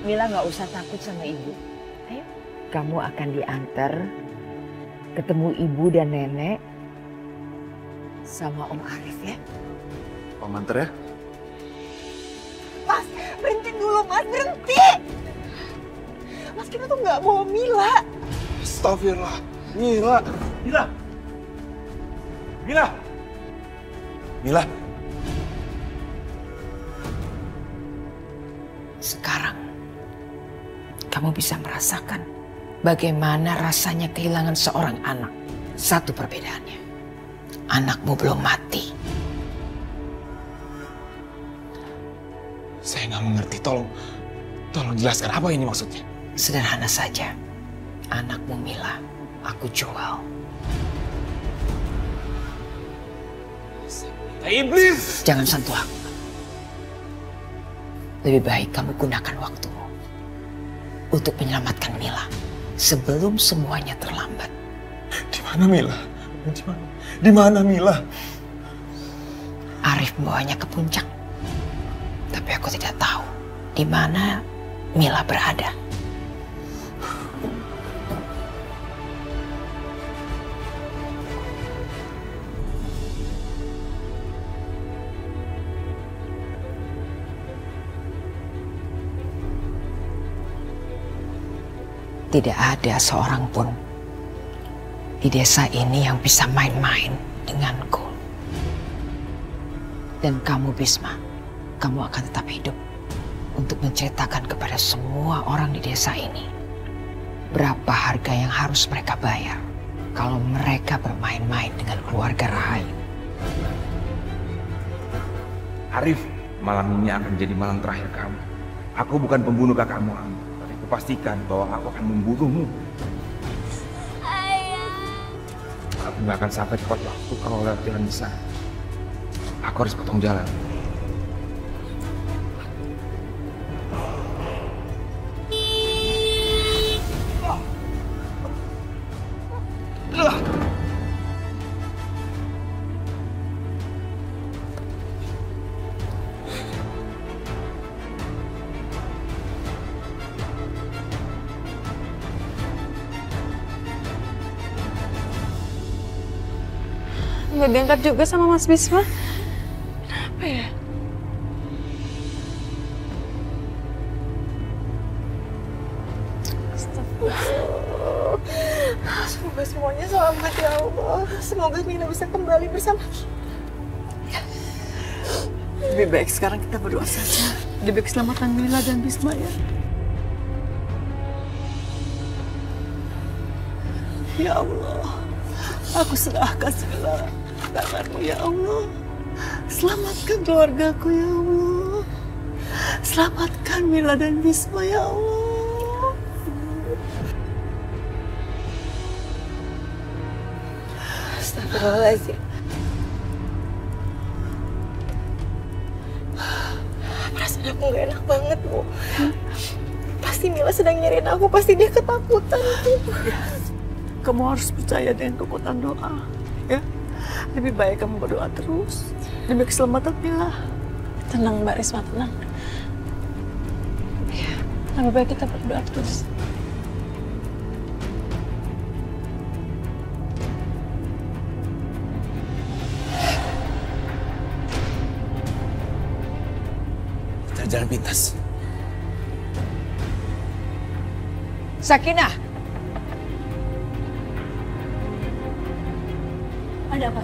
Mila nggak usah takut sama ibu. Ayo. Kamu akan diantar ketemu ibu dan nenek sama Om Arif ya. Om antar ya. Mas, berhenti dulu Mas, berhenti. Mas, kita tuh nggak bawa Mila. Astagfirullah. Mila. Mila. Mila. Mila. Sekarang kamu bisa merasakan bagaimana rasanya kehilangan seorang anak. Satu perbedaannya, anakmu belum mati. Saya nggak mengerti. Tolong jelaskan apa ini maksudnya. Sederhana saja, anakmu Mila aku jual. Iblis! Jangan sentuh aku. Lebih baik kamu gunakan waktumu untuk menyelamatkan Mila sebelum semuanya terlambat. Di mana Mila? Di mana Mila? Arif membawanya ke puncak. Tapi aku tidak tahu di mana Mila berada. Tidak ada seorang pun di desa ini yang bisa main-main denganku. Dan kamu Bisma, kamu akan tetap hidup untuk menceritakan kepada semua orang di desa ini berapa harga yang harus mereka bayar kalau mereka bermain-main dengan keluarga Rahayu. Arif, malam ini akan jadi malam terakhir kamu. Aku bukan pembunuh kakakmu, tapi aku pastikan bahwa aku akan membunuhmu. Aku nggak akan sampai tepat waktu kalau lewat jalan besar. Aku harus potong jalan. Nggak diangkat juga sama Mas Bisma. Kenapa ya? Astagfirullah. Semoga semuanya selamat ya Allah. Semoga Mila bisa kembali bersama kita. Lebih baik sekarang kita berdoa saja demi keselamatan Mila dan Bisma ya. Ya Allah, aku serahkan segala tanganmu ya Allah. Selamatkan keluargaku ya Allah. Selamatkan Mila dan Bisma ya Allah. Astagfirullahaladzim. Perasaan aku gak enak banget, Bu. Pasti Mila sedang nyariin aku, pasti dia ketakutan. Kamu harus percaya dengan kekuatan doa, ya. Lebih baik kamu berdoa terus demi keselamatan Mila. Tenang Mbak Risma, tenang. Ya, lebih baik kita berdoa terus. Cari jalan pintas. Sakinah, Ada apa?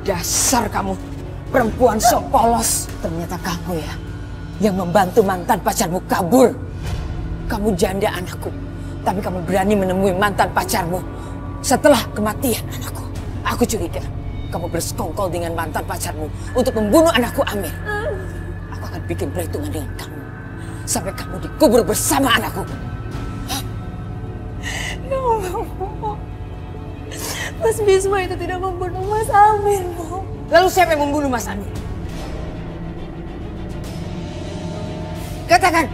dasar kamu perempuan sok polos. Ternyata kamu ya yang membantu mantan pacarmu kabur. Kamu janda anakku, tapi kamu berani menemui mantan pacarmu setelah kematian anakku. Aku curiga kamu bersekongkol dengan mantan pacarmu untuk membunuh anakku Amir. Aku akan bikin perhitungan dengan kamu sampai kamu dikubur bersama anakku. Ya Allah, Bu. Mas Bisma itu tidak membunuh Mas Amir, Bu. Lalu siapa yang membunuh Mas Amir? Katakan.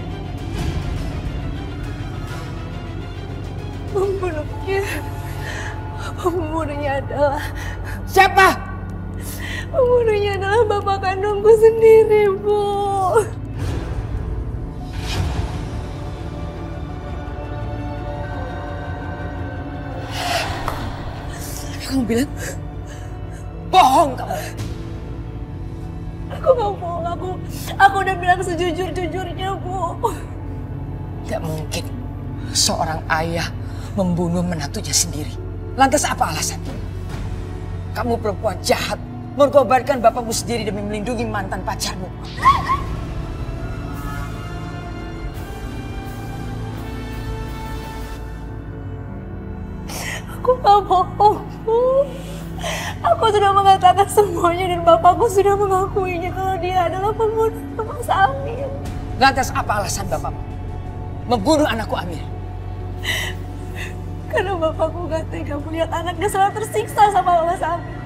Pembunuhnya adalah... Siapa? Pembunuhnya adalah bapak kandungku sendiri, Bu. bilang bohong kamu. Aku nggak bohong, aku udah bilang sejujur-jujurnya, Bu. Tidak mungkin seorang ayah membunuh menantunya sendiri. Lantas apa alasannya? Kamu perempuan jahat, mengorbankan bapakmu sendiri demi melindungi mantan pacarmu. Aku nggak bohong, Bu. Aku sudah mengatakan semuanya dan bapakku sudah mengakuinya kalau dia adalah pembunuh Mas Amir. Lantas apa alasan bapakmu membunuh anakku Amir? Karena bapakku gak tega melihat anaknya selalu tersiksa sama Mas Amir.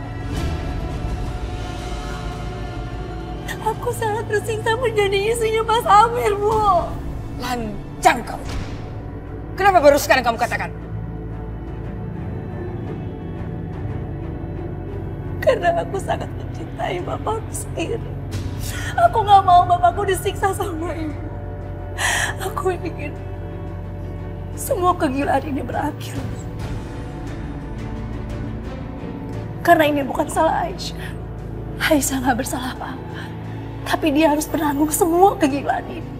Aku sangat tersiksa menjadi istrinya Mas Amir, Bu. Lancang kamu. Kenapa baru sekarang kamu katakan? Karena aku sangat mencintai bapakku sendiri. Aku gak mau bapakku disiksa sama ibu. Aku ingin semua kegilaan ini berakhir. Karena ini bukan salah Aisyah. Aisyah gak bersalah apa-apa. Tapi dia harus menanggung semua kegilaan ini.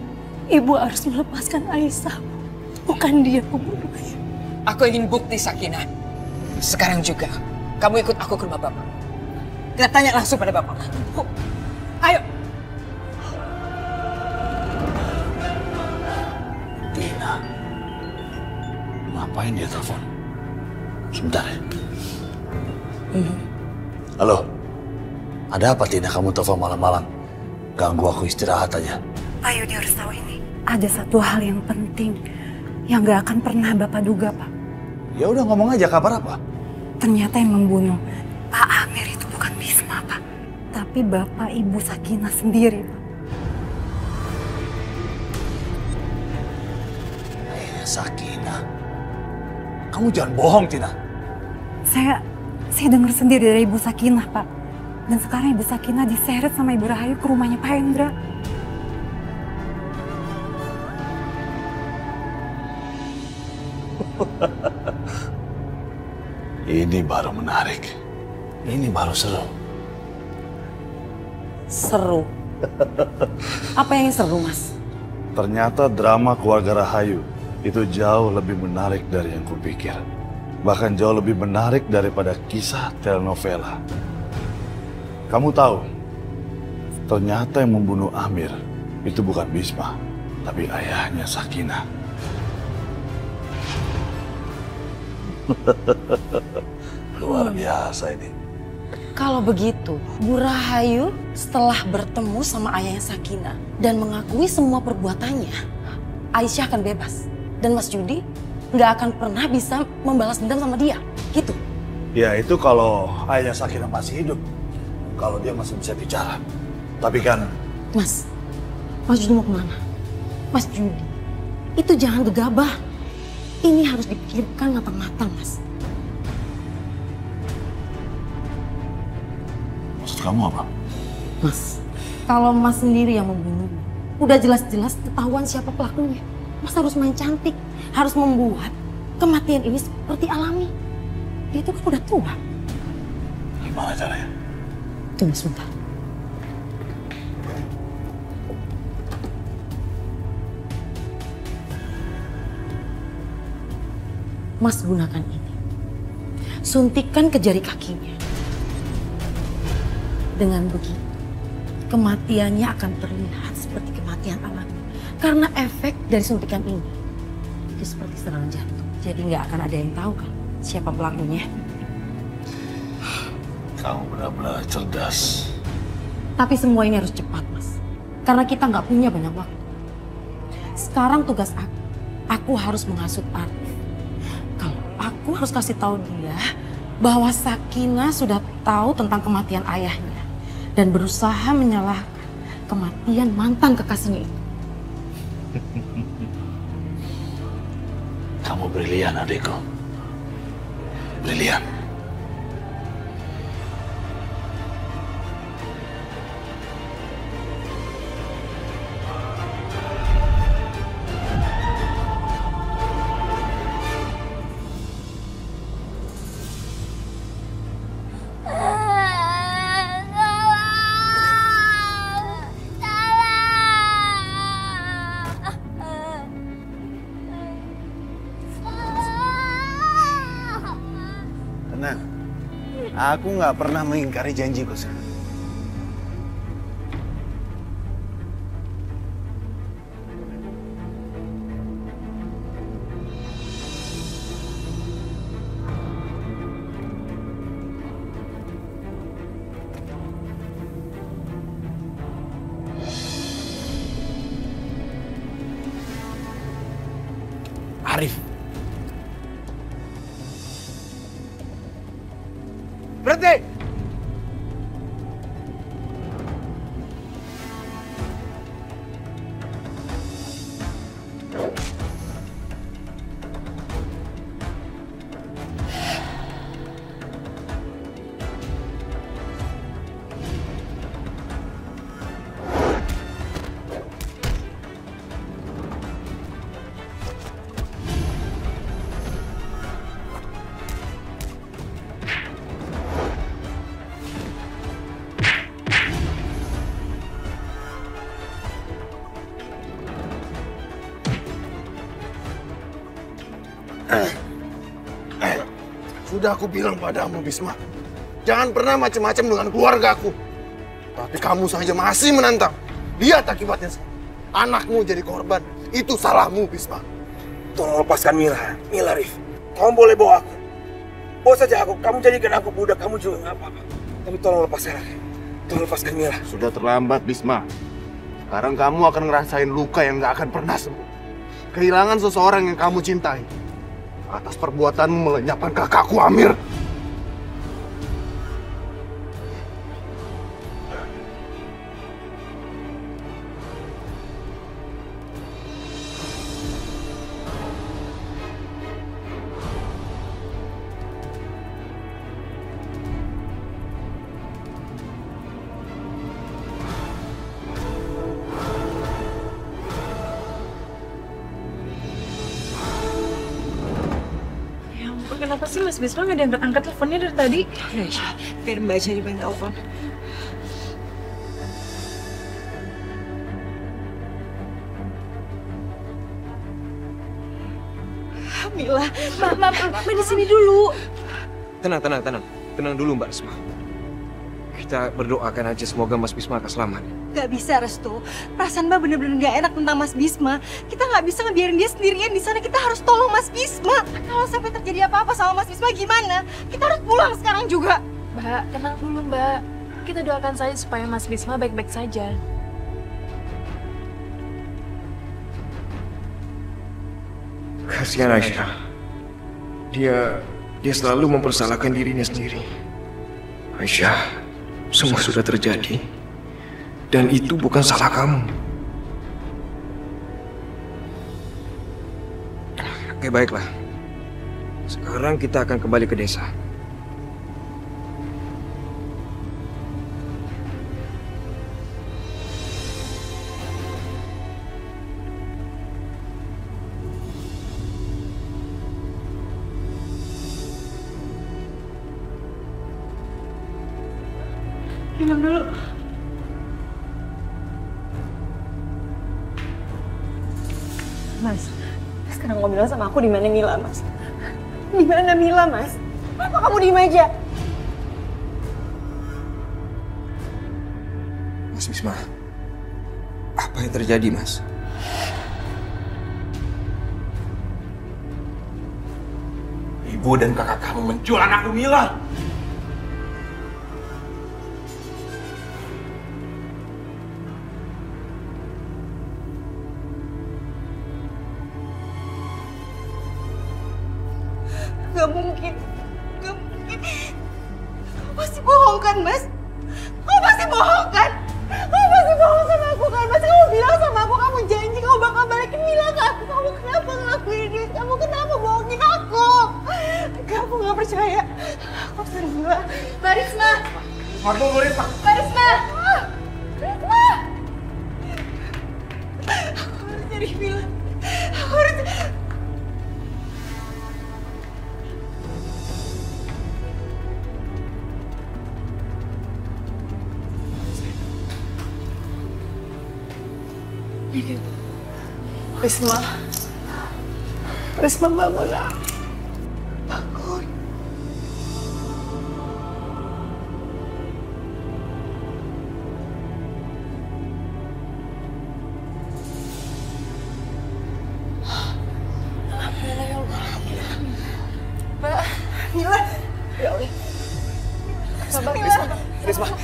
Ibu harus melepaskan Aisyah. Bukan dia pembunuhnya. Aku ingin bukti, Sakinah. Sekarang juga kamu ikut aku ke rumah bapak. Kita tanya langsung pada bapak. Ayo. Tina. Ngapain dia telepon? Sebentar ya. Halo. Ada apa Tina kamu telepon malam-malam? Ganggu aku istirahat aja. Ayo dia harus tahu ini. Ada satu hal yang penting yang gak akan pernah Bapak duga, Pak. Ya udah ngomong aja, kabar apa? Ternyata yang membunuh Pak Amir itu bukan Bisma, Pak. Tapi Bapak Ibu Sakinah sendiri, Pak. Sakinah. Kamu jangan bohong, Tina. Saya dengar sendiri dari Ibu Sakinah, Pak. Dan sekarang Ibu Sakinah diseret sama Ibu Rahayu ke rumahnya Pak Hendra. Ini baru menarik. Ini baru seru. Seru. Apa yang seru, Mas? Ternyata drama keluarga Rahayu itu jauh lebih menarik dari yang kupikir. Bahkan jauh lebih menarik daripada kisah telenovela. Kamu tahu, ternyata yang membunuh Amir itu bukan Bisma, tapi ayahnya Sakinah. Luar biasa ini. Kalau begitu, Bu Rahayu setelah bertemu sama ayahnya Sakinah dan mengakui semua perbuatannya, Aisyah akan bebas. Dan Mas Judi nggak akan pernah bisa membalas dendam sama dia, gitu. Ya itu kalau ayahnya Sakinah masih hidup. Kalau dia masih bisa bicara. Tapi kan... Mas Judi mau kemana? Mas Judi, itu jangan gegabah. Ini harus dipikirkan matang-matang, Mas. Maksud kamu apa? Mas, kalau Mas sendiri yang membunuh, udah jelas-jelas ketahuan siapa pelakunya. Mas harus main cantik, harus membuat kematian ini seperti alami. Dia itu kan udah tua. Gimana caranya? Tunggu sebentar. Mas gunakan ini. Suntikan ke jari kakinya. Dengan begitu, kematiannya akan terlihat seperti kematian alami. Karena efek dari suntikan ini itu seperti serangan jantung. Jadi nggak akan ada yang tahu kan siapa pelakunya. Kamu benar-benar cerdas. Tapi semua ini harus cepat, Mas. Karena kita nggak punya banyak waktu. Sekarang tugas aku harus menghasut Arif. Kalau aku harus kasih tahu dia bahwa Sakinah sudah tahu tentang kematian ayahnya dan berusaha menyalahkan kematian mantan kekasihnya itu. Kamu brilian, adikku. Brilian. Aku nggak pernah mengingkari janjiku, Sir. Arif. Berhenti! Sudah aku bilang padamu, Bisma. Jangan pernah macam-macam dengan keluargaku. Tapi kamu saja masih menantang. Lihat akibatnya. Anakmu jadi korban. Itu salahmu, Bisma. Tolong lepaskan Mila. Mila, Arif. Kamu boleh bawa aku. Bawa saja aku. Kamu jadikan aku budak. Kamu juga nggak apa-apa. Tapi tolong lepaskan aku. Tolong lepaskan Mila. Sudah terlambat, Bisma. Sekarang kamu akan ngerasain luka yang nggak akan pernah sembuh. Kehilangan seseorang yang kamu cintai. Atas perbuatanmu melenyapkan kakakku Amir. Kenapa sih Mas Bisma nggak diangkat-angkat teleponnya dari tadi? Biar Mbak aja di telepon. Mila, Mbak di sini dulu. Tenang dulu Mbak Risma. Kita berdoakan aja semoga Mas Bisma akan selamat. Gak bisa, Restu. Perasaan Mbak bener-bener gak enak tentang Mas Bisma. Kita gak bisa ngebiarin dia sendirian di sana. Kita harus tolong Mas Bisma. Kalau sampai terjadi apa-apa sama Mas Bisma gimana? Kita harus pulang sekarang juga. Mbak, tenang dulu Mbak. Kita doakan saja supaya Mas Bisma baik-baik saja. Kasihan Aisyah. Dia selalu mempersalahkan dirinya sendiri. Aisyah, semua sudah terjadi. Dan itu bukan salah kamu. Oke, baiklah. Sekarang kita akan kembali ke desa. Minum dulu. Mas, sekarang ngomong sama aku di mana Mila, Mas? Di mana Mila, Mas? Kenapa kamu diem aja? Mas Bisma, apa yang terjadi, Mas? Ibu dan kakak kamu menjual anakku Mila. Gak mungkin. Gak mungkin. Kamu pasti bohong kan, Mas? Kamu pasti bohong kan? Kamu pasti bohong sama aku kan, Mas? Kamu bilang sama aku, kamu janji kamu bakal balikin Mila ke aku. Kamu kenapa ngelakuin ini? Kamu kenapa bohongin aku? Aku gak percaya. Aku cari Mila. Mbak Risma! Aku mau Risma! Mbak Risma! Risma! Aku harus cari Mila. Aku harus... Risma. Risma, bangunlah. Bangun.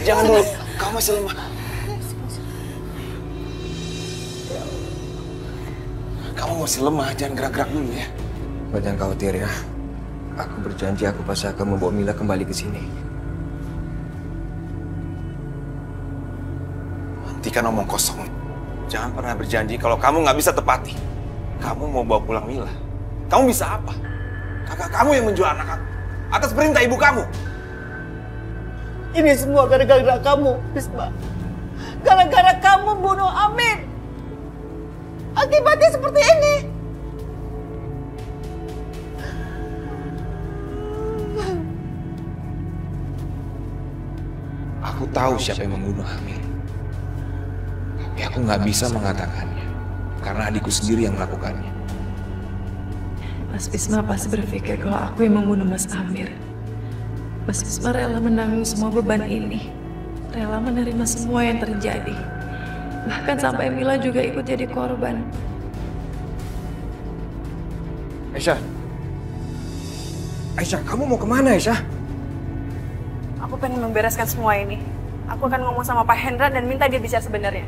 Jangan dulu, kamu masih lemah. Kamu masih lemah, jangan gerak-gerak dulu ya. Mbak, jangan khawatir ya. Aku berjanji aku pasti akan membawa Mila kembali ke sini. Hentikan omong kosong. Jangan pernah berjanji kalau kamu nggak bisa tepati. Kamu mau bawa pulang Mila. Kamu bisa apa? Kakak kamu yang menjual anak aku. Atas perintah ibu kamu. Ini semua gara-gara kamu, Bisma. Gara-gara kamu bunuh Amin. Akibatnya seperti ini. Aku tahu siapa yang membunuh Amin. Tapi aku nggak bisa mengatakannya. Karena adikku sendiri yang melakukannya. Mas Bisma pasti berpikir kalau aku yang membunuh Mas Amir. Mas Bisma rela menanggung semua beban ini. Rela menerima semua yang terjadi. Bahkan sampai Mila juga ikut jadi korban. Aisyah. Aisyah, kamu mau kemana, Aisyah? Aku pengen membereskan semua ini. Aku akan ngomong sama Pak Hendra dan minta dia bicara sebenarnya.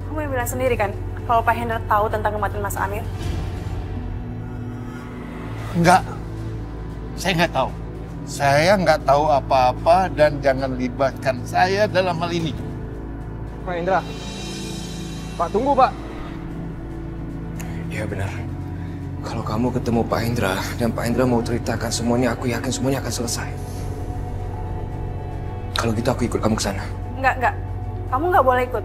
Kamu yang bilang sendiri kan, kalau Pak Hendra tahu tentang kematian Mas Amir? Enggak. Saya nggak tahu. Saya nggak tahu apa-apa dan jangan libatkan saya dalam hal ini. Pak Hendra. Pak, tunggu, Pak. Iya benar. Kalau kamu ketemu Pak Hendra dan Pak Hendra mau ceritakan semuanya, aku yakin semuanya akan selesai. Kalau gitu aku ikut kamu ke sana. Enggak. Kamu nggak boleh ikut.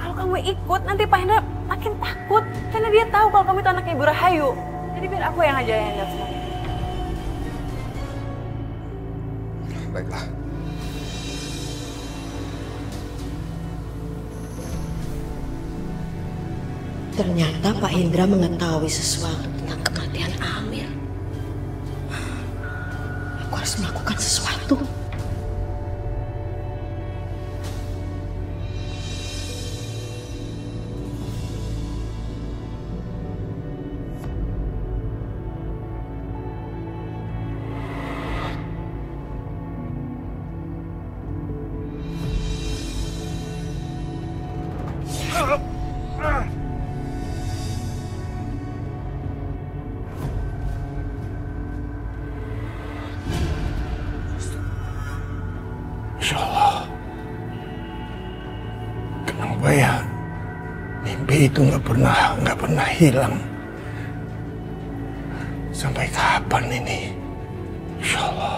Kalau kamu ikut, nanti Pak Hendra makin takut. Karena dia tahu kalau kamu itu anaknya Ibu Rahayu. Jadi biar aku yang aja yang lihat semuanya. Baiklah. Ternyata Pak Hendra mengetahui sesuatu tentang kematian Amir. Aku harus melakukan sesuatu. Kenapa ya? Mimpi itu nggak pernah hilang. Sampai kapan ini? Insya Allah.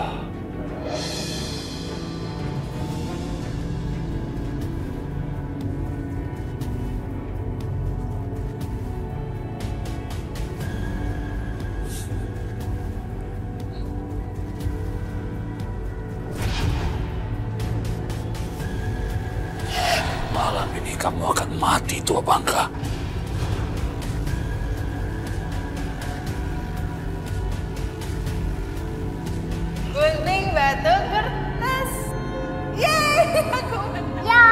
Malam ini kamu akan mati, Tua Bangka. Gunting batu kertas. Yeay, aku menang. Ya,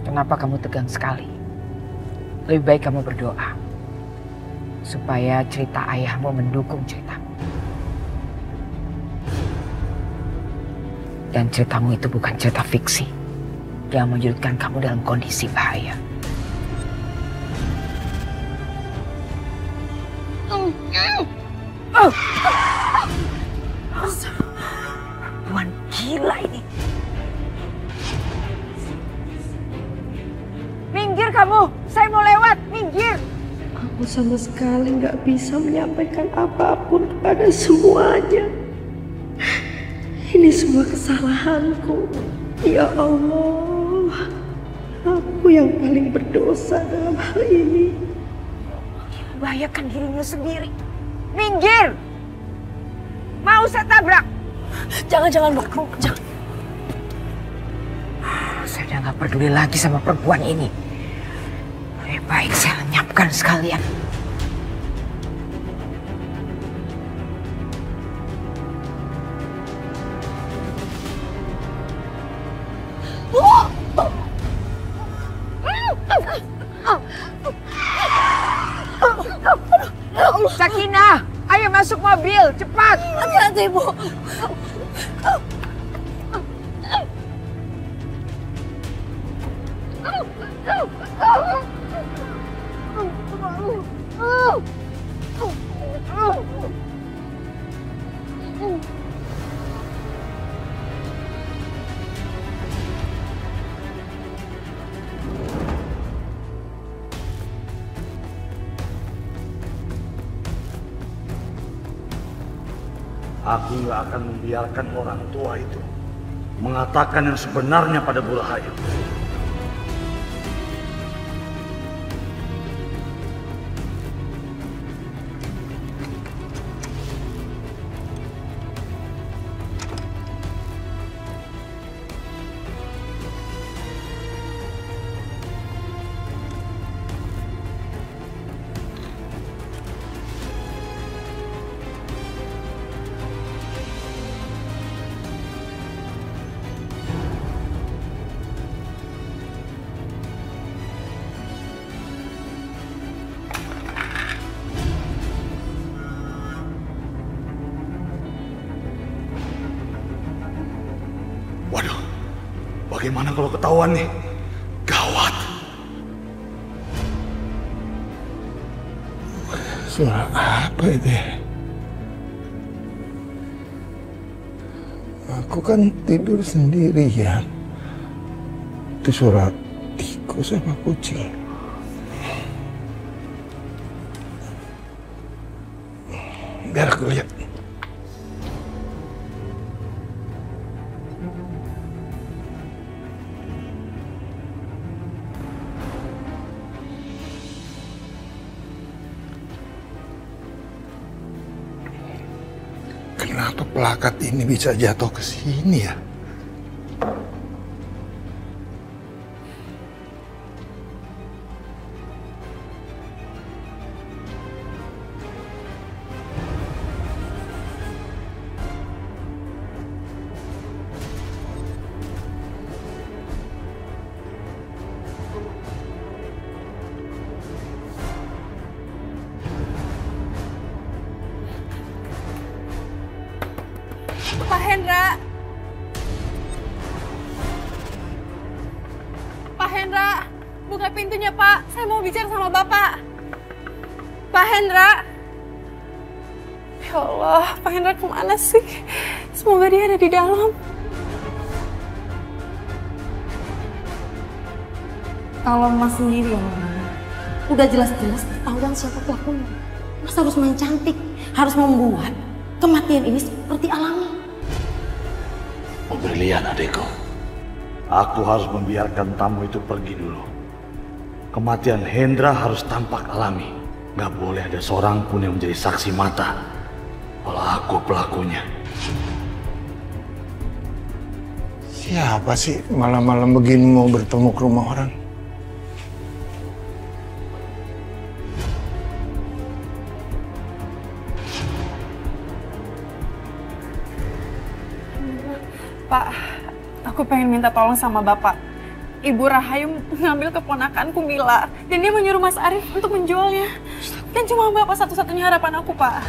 Kenapa kamu tegang sekali? Lebih baik kamu berdoa. Supaya cerita ayahmu mendukung ceritamu. Dan ceritamu itu bukan cerita fiksi yang menjadikan kamu dalam kondisi bahaya. Perempuan gila ini. Minggir kamu, saya mau lewat, minggir. Aku sama sekali nggak bisa menyampaikan apapun kepada semuanya. Ini semua kesalahanku. Ya Allah, aku yang paling berdosa dalam hal ini. Membahayakan dirimu sendiri. Minggir! Mau saya tabrak? Jangan, Mbak. Jangan. Saya udah nggak peduli lagi sama perempuan ini. Lebih baik saya lenyapkan sekalian. Ayo masuk mobil, cepat. Hati-hati, Bu. Aku nggak akan membiarkan orang tua itu mengatakan yang sebenarnya pada Bu Rahayu. Waduh, bagaimana kalau ketahuan nih? Gawat. Suara apa itu ya? Aku kan tidur sendirian. Itu suara tikus sama kucing. Biar aku lihat. Kenapa plakat ini bisa jatuh ke sini ya? Pak Hendra. Pak Hendra, buka pintunya, Pak. Saya mau bicara sama Bapak. Pak Hendra. Ya Allah, Pak Hendra kemana sih? Semoga dia ada di dalam. Kalau Mas sendiri yang ngomong, udah jelas-jelas ketahuan siapa pelakunya. Mas harus main cantik, harus membuat kematian ini seperti alami. Oh, brilian adekku. Aku harus membiarkan tamu itu pergi dulu. Kematian Hendra harus tampak alami. Gak boleh ada seorang pun yang menjadi saksi mata kalau aku pelakunya. Siapa sih malam-malam begini mau bertemu ke rumah orang? Pak, aku pengen minta tolong sama Bapak. Ibu Rahayu ngambil keponakanku Mila, dan dia menyuruh Mas Arif untuk menjualnya. Dan cuma Bapak satu-satunya harapan aku, Pak.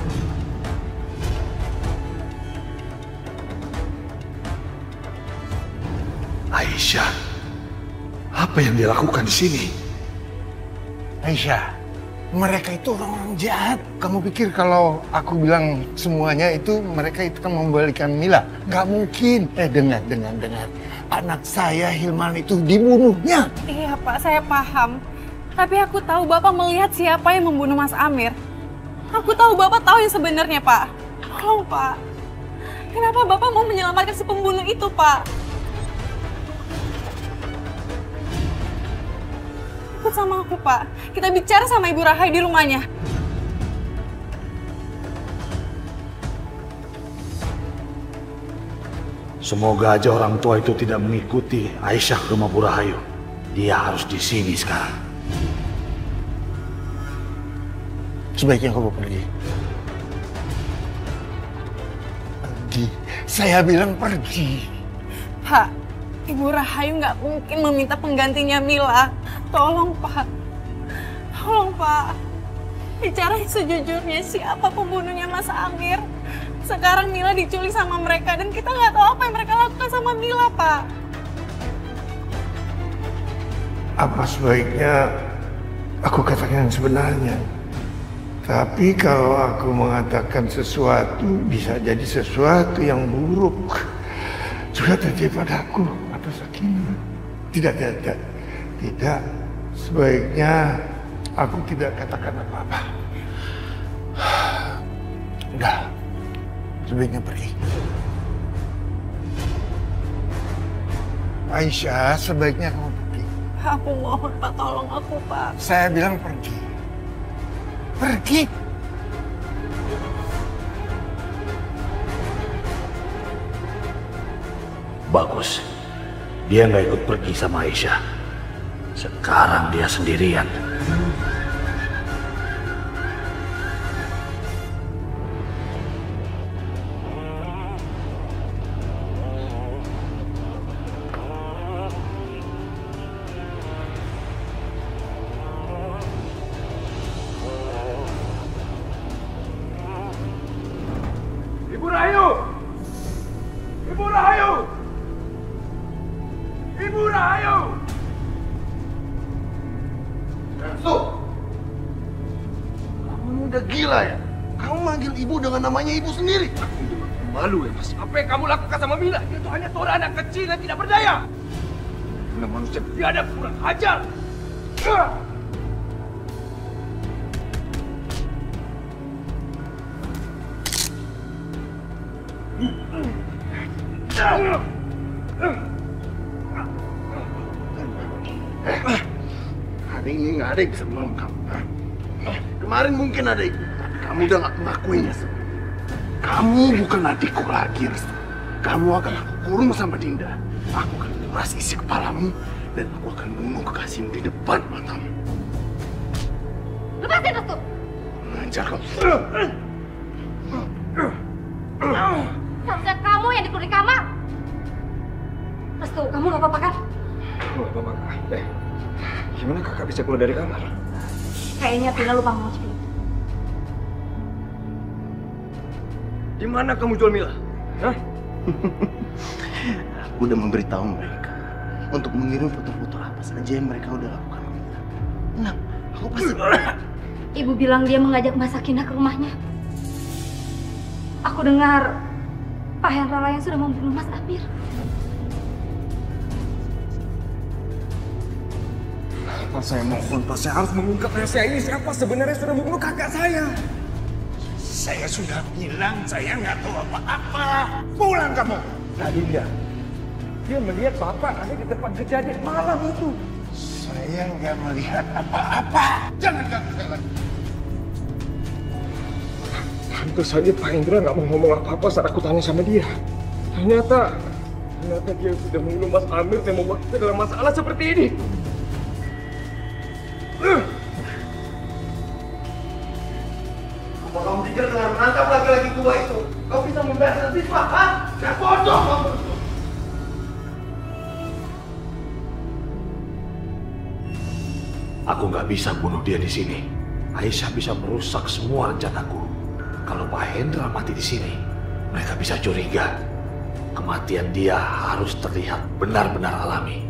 Aisyah, apa yang dia lakukan di sini? Aisyah, mereka itu orang-orang jahat. Kamu pikir kalau aku bilang semuanya itu mereka itu kan membalikan Mila? Gak mungkin. Dengar. Anak saya Hilman itu dibunuhnya. Iya, Pak, saya paham. Tapi aku tahu Bapak melihat siapa yang membunuh Mas Amir. Aku tahu Bapak tahu yang sebenarnya, Pak. Tolong, Pak. Kenapa Bapak mau menyelamatkan si pembunuh itu, Pak? Ikut sama aku, Pak. Kita bicara sama Ibu Rahayu di rumahnya. Semoga aja orang tua itu tidak mengikuti Aisyah ke rumah Bu Rahayu. Dia harus di sini sekarang. Sebaiknya kamu pergi. Pergi. Saya bilang pergi. Pak, Ibu Rahayu nggak mungkin meminta penggantinya Mila. Tolong, Pak. Tolong, Pak. Bicara sejujurnya, siapa pembunuhnya Mas Amir? Sekarang Mila diculik sama mereka dan kita nggak tahu apa yang mereka lakukan sama Mila, Pak. Apa sebaiknya aku katakan yang sebenarnya? Tapi kalau aku mengatakan sesuatu, bisa jadi sesuatu yang buruk juga terjadi padaku atau Sakinah. Tidak. Sebaiknya aku tidak katakan apa-apa. Udah, sebaiknya pergi. Aisyah, sebaiknya kamu pergi. Aku mohon, Pak, tolong aku, Pak. Saya bilang pergi. Pergi. Bagus. Dia nggak ikut pergi sama Aisyah. Sekarang dia sendirian. Ibu Rahayu! Ibu Rahayu! Ibu Rahayu! So, kamu udah gila ya? Kamu manggil ibu dengan namanya ibu sendiri. Malu ya, Mas. Apa yang kamu lakukan sama Mila? Dia itu hanya seorang anak kecil yang tidak berdaya. Benar manusia biadab, kurang ajar. Hari ini nggak ada yang bisa menolong kamu. Kemarin mungkin ada ibu, tapi kamu udah nggak mengakuinya. Kamu bukan adikku lagi, Restu. Kamu akan aku kurung sama Dinda. Aku akan kuras isi kepalamu dan aku akan bunuh kekasihmu di depan matamu. Lepasin, Restu! Mengajar kamu. Seharusnya kamu yang ditulis kamar. Restu, kamu gak apa-apa kan? Gak apa-apa, Kak. Gimana kakak bisa keluar dari kamar? Kayaknya Tina lupa ngomong. Di mana kamu jual Mila? Hah? Aku udah memberitahu mereka untuk mengirim foto-foto apa saja yang mereka udah lakukan. Nah, aku pasti... Ibu bilang dia mengajak Mbak Sakinah ke rumahnya. Aku dengar Pak Hendra yang sudah membunuh Mas Amir. Pak, saya mohon, Pak. Saya harus mengungkap rahasia ini. Siapa sebenarnya sudah membunuh kakak saya? Saya sudah bilang saya nggak tahu apa-apa. Pulang kamu. Tadi dia melihat Bapak ada di tempat kejadian malam itu. Saya nggak melihat apa-apa. Jangan ganggu saya lagi. Tentu saja Pak Indra nggak mau ngomong apa-apa saat aku tanya sama dia. Ternyata dia sudah membunuh Mas Amir dan membuat kita dalam masalah seperti ini. Apa kamu pikir dengan menangkap laki-laki tua itu, kau bisa membebaskan Bisma, ha? Ya bodoh kamu! Aku nggak bisa bunuh dia di sini. Aisyah bisa merusak semua rencanaku. Kalau Pak Hendra mati di sini, mereka bisa curiga. Kematian dia harus terlihat benar-benar alami.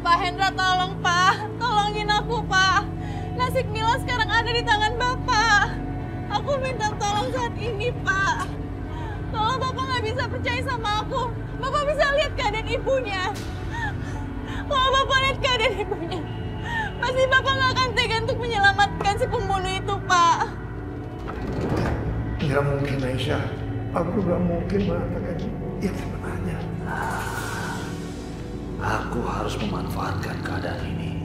Pak Hendra, tolong Pak. Tolongin aku, Pak. Nasib Mila sekarang ada di tangan Bapak. Aku minta tolong saat ini, Pak. Tolong Bapak nggak bisa percaya sama aku. Bapak bisa lihat keadaan ibunya. Kalau Bapak lihat keadaan ibunya, pasti Bapak nggak akan tega untuk menyelamatkan si pembunuh itu, Pak. Nggak mungkin, Aisyah. Aku nggak mungkin mengatakan yang sebenarnya. Aku harus memanfaatkan keadaan ini.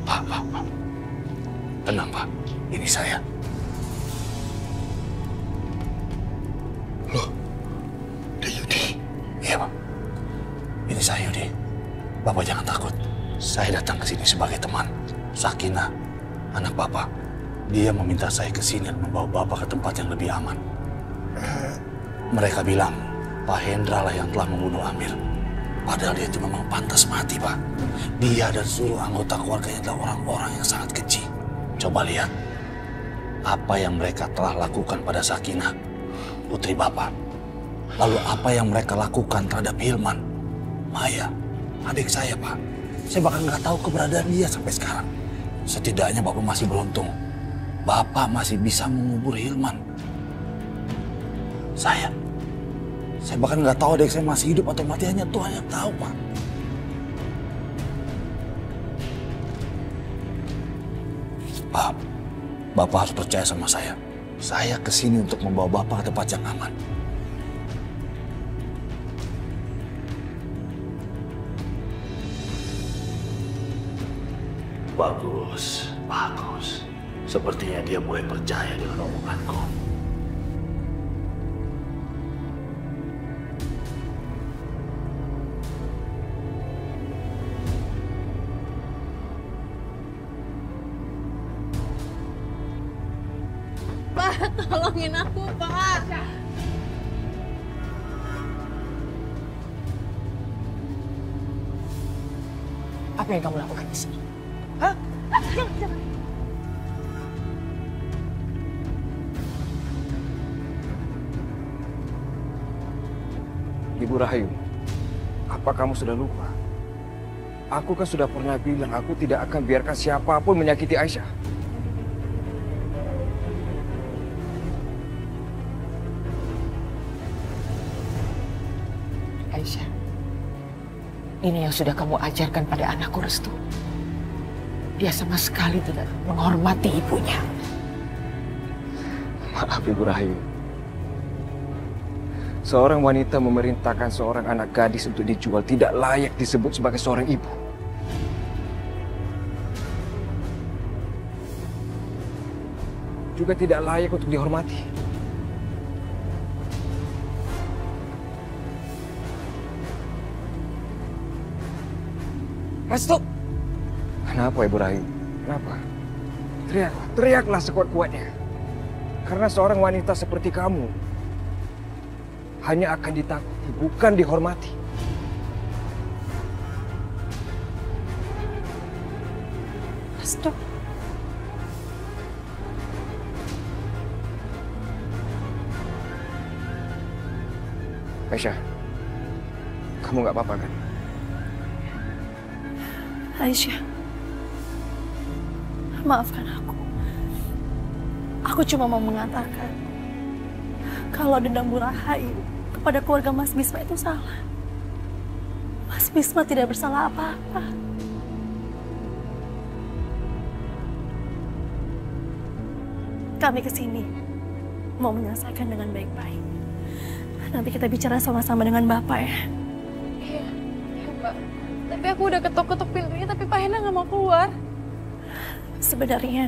Pak. Tenang, Pak. Ini saya. Loh, Yudi. Iya, Pak. Ini saya, Yudi. Bapak jangan takut. Saya datang ke sini sebagai teman. Sakinah, anak Bapak. Dia meminta saya ke sini dan membawa Bapak ke tempat yang lebih aman. Mereka bilang Pak Hendra lah yang telah membunuh Amir. Padahal dia itu memang pantas mati, Pak. Dia dan seluruh anggota keluarganya adalah orang-orang yang sangat keji. Coba lihat apa yang mereka telah lakukan pada Sakinah, putri Bapak. Lalu apa yang mereka lakukan terhadap Hilman, Maya, adik saya, Pak. Saya bahkan nggak tahu keberadaan dia sampai sekarang. Setidaknya Bapak masih beruntung. Bapak masih bisa mengubur Hilman. Saya bahkan nggak tahu adik saya masih hidup atau mati, hanya Tuhan yang tahu, Pak. Pak, Bapak harus percaya sama saya. Saya kesini untuk membawa Bapak ke tempat yang aman. Bagus, bagus. Sepertinya dia mulai percaya dengan omonganku. Pak, tolongin aku, Pak. Apa yang kamu lakukan di sini? Hah? Ibu Rahayu, apa kamu sudah lupa? Aku kan sudah pernah bilang aku tidak akan biarkan siapapun menyakiti Aisyah. Aisyah, ini yang sudah kamu ajarkan pada anakku, Restu. Dia sama sekali tidak menghormati ibunya. Maaf Ibu Rahayu. Seorang wanita memerintahkan seorang anak gadis untuk dijual tidak layak disebut sebagai seorang ibu. Juga tidak layak untuk dihormati. Restu! Kenapa Ibu Rahayu? Kenapa? Teriaklah sekuat-kuatnya. Karena seorang wanita seperti kamu hanya akan ditakuti, bukan dihormati. Restu. Aisyah, kamu nggak apa-apa kan? Aisyah, maafkan aku. Aku cuma mau mengatakan kalau dendam Bu Rahayu kepada keluarga Mas Bisma itu salah. Mas Bisma tidak bersalah apa-apa. Kami kesini mau menyelesaikan dengan baik-baik. Nanti kita bicara sama-sama dengan Bapak ya. Iya, Mbak. Tapi aku udah ketok-ketok pintunya, tapi Pak Hendra nggak mau keluar. Sebenarnya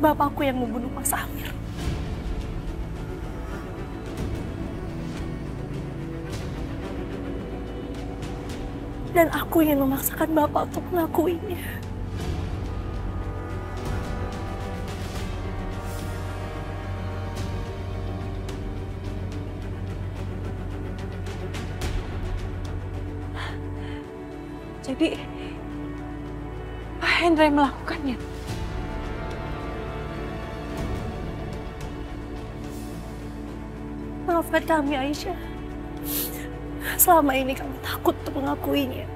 bapakku yang membunuh Mas Amir. Dan aku ingin memaksakan Bapak untuk mengakuinya. Jadi, Pak Hendra yang melakukannya. Maafkan kami, Aisyah. Selama ini kami takut untuk mengakuinya.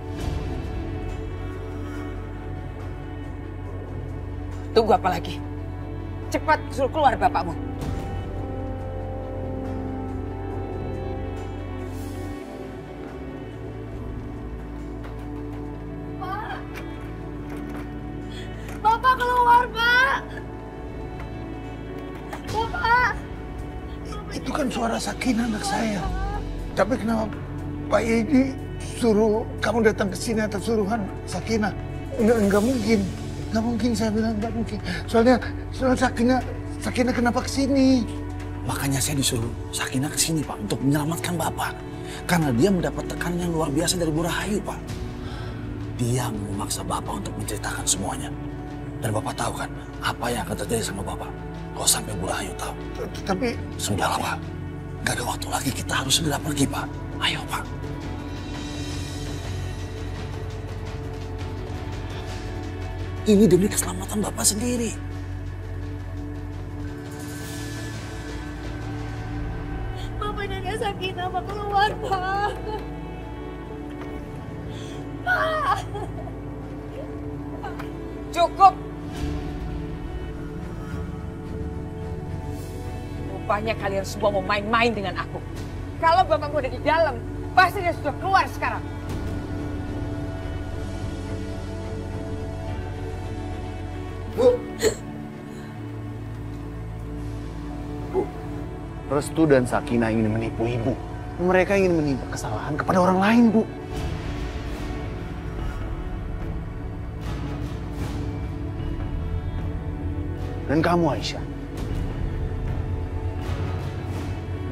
Tunggu apa lagi? Cepat suruh keluar bapakmu. Pak! Bapak keluar, Pak! Bapak! Itu kan suara Sakinah anak saya. Tapi kenapa Pak Edi suruh kamu datang ke sini atas suruhan Sakinah? Enggak mungkin. Nggak mungkin, saya bilang nggak mungkin. Soalnya Sakinah kenapa ke sini? Makanya saya disuruh Sakinah ke sini, Pak, untuk menyelamatkan Bapak. Karena dia mendapat tekanan yang luar biasa dari Bu Rahayu, Pak. dia memaksa Bapak untuk menceritakan semuanya. Dan Bapak tahu kan apa yang akan terjadi sama Bapak kalau sampai Bu Rahayu tahu. Tapi... Sudahlah, Pak. Gak ada waktu lagi, kita harus segera pergi, Pak. Ayo, Pak. Ini demi keselamatan Bapak sendiri. Bapak Nanda Sakinah mau keluar, Pak. Pak. Cukup. Rupanya kalian semua mau main-main dengan aku. Kalau bapakmu ada di dalam, pasti dia sudah keluar sekarang. Bu. Bu, Restu dan Sakinah ingin menipu Ibu. Mereka ingin menimpa kesalahan kepada orang lain, Bu. Dan kamu, Aisyah.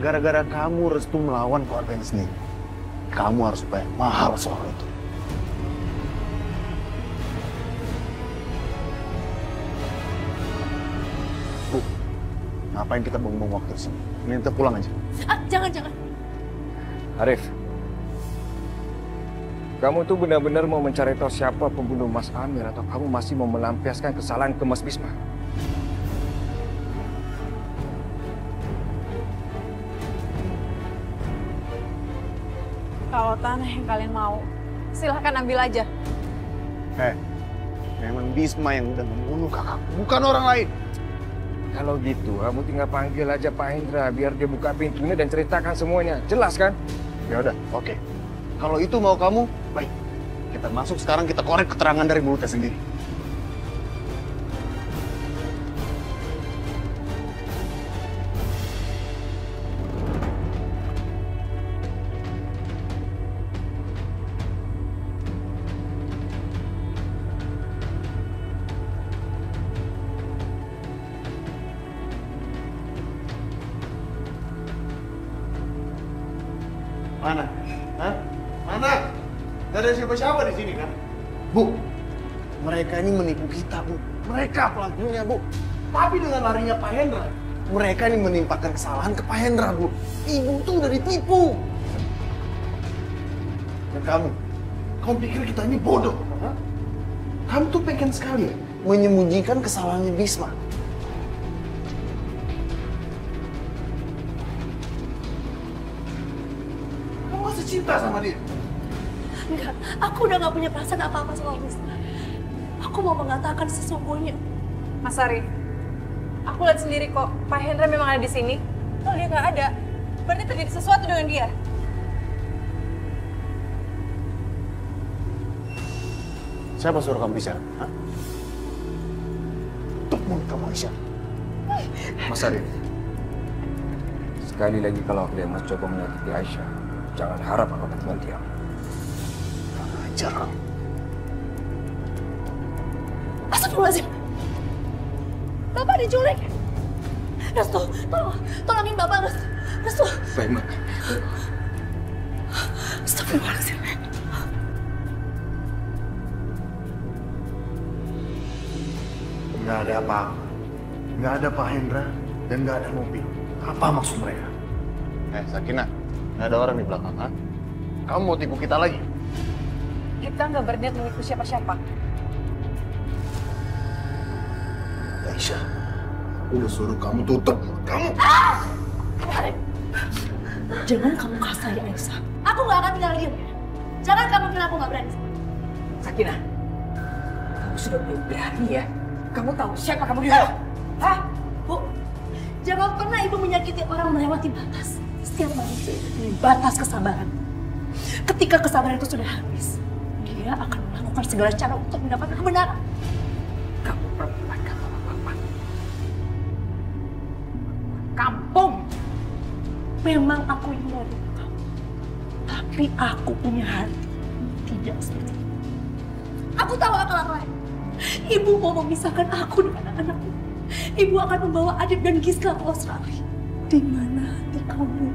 Gara-gara kamu Restu melawan keluarganya sendiri. Kamu harus bayar mahal soal itu. Bu, ngapain kita buang-buang waktu di sini? Mending kita pulang aja. Jangan. Arif, kamu tuh benar-benar mau mencari tahu siapa pembunuh Mas Amir atau kamu masih mau melampiaskan kesalahan ke Mas Bisma? Kalau tanah yang kalian mau, silahkan ambil aja. Memang Bisma yang udah membunuh kakak, bukan orang lain. Kalau gitu, kamu tinggal panggil aja Pak Hendra biar dia buka pintunya dan ceritakan semuanya. Jelas kan? Ya udah, oke. Kalau itu mau kamu, baik. Kita masuk sekarang, kita korek keterangan dari mulutnya sendiri. Mana? Hah? Mana? Gak ada siapa-siapa di sini kan? Bu, mereka ini menipu kita, Bu. Mereka pelakunya, Bu. Tapi dengan larinya Pak Hendra, mereka ini menimpakan kesalahan ke Pak Hendra, Bu. Ibu tuh udah ditipu. Dan kamu pikir kita ini bodoh? Hah? Kamu tuh pengen sekali ya menyembunyikan kesalahannya Bisma. Cinta sama dia? Enggak, aku udah gak punya perasaan apa-apa sama Bisma. Aku mau mengatakan sesungguhnya. Mas Arif, aku lihat sendiri kok, Pak Hendra memang ada di sini. Kalau dia nggak ada, berarti terjadi sesuatu dengan dia. Siapa suruh kamu bicara? Hah? Tutup mulut kamu, Aisyah. Mas Arif, sekali lagi kalau ada yang mencoba menyakiti Aisyah, jangan harap aku akan tinggal diam. Ajar kamu. Astagfirullahaladzim. Bapak diculik. Restu, tolongin Bapak, Restu. Restu. Baik, Mbak. Astagfirullahaladzim. Nggak ada apa-apa. Nggak ada Pak Hendra dan nggak ada mobil. Apa maksud mereka? Sakinah, nggak ada orang di belakang, ha? Kamu mau tipu kita lagi? Kita nggak berniat menipu siapa-siapa. Aisyah, aku udah suruh kamu tutup mulut kamu. Jangan kamu kasari Aisyah. Aku nggak akan tinggal diam. Jangan kamu bilang aku nggak berani. Sakinah, kamu sudah belum berani ya? Kamu tahu siapa kamu di dalam? Hah? Bu, jangan pernah ibu menyakiti orang melewati batas. Setiap manusia itu batas kesabaran. Ketika kesabaran itu sudah habis, dia akan melakukan segala cara untuk mendapatkan kebenaran. Kamu perempuan kamu apa-apa. Kampung. Memang aku ini mau kamu, tapi aku punya hati tidak seperti itu. Aku tahu akal lain. Ibu mau memisahkan aku dengan anak-anakku. Ibu akan membawa Adit dan Giska ke Australia. Di mana hati kamu?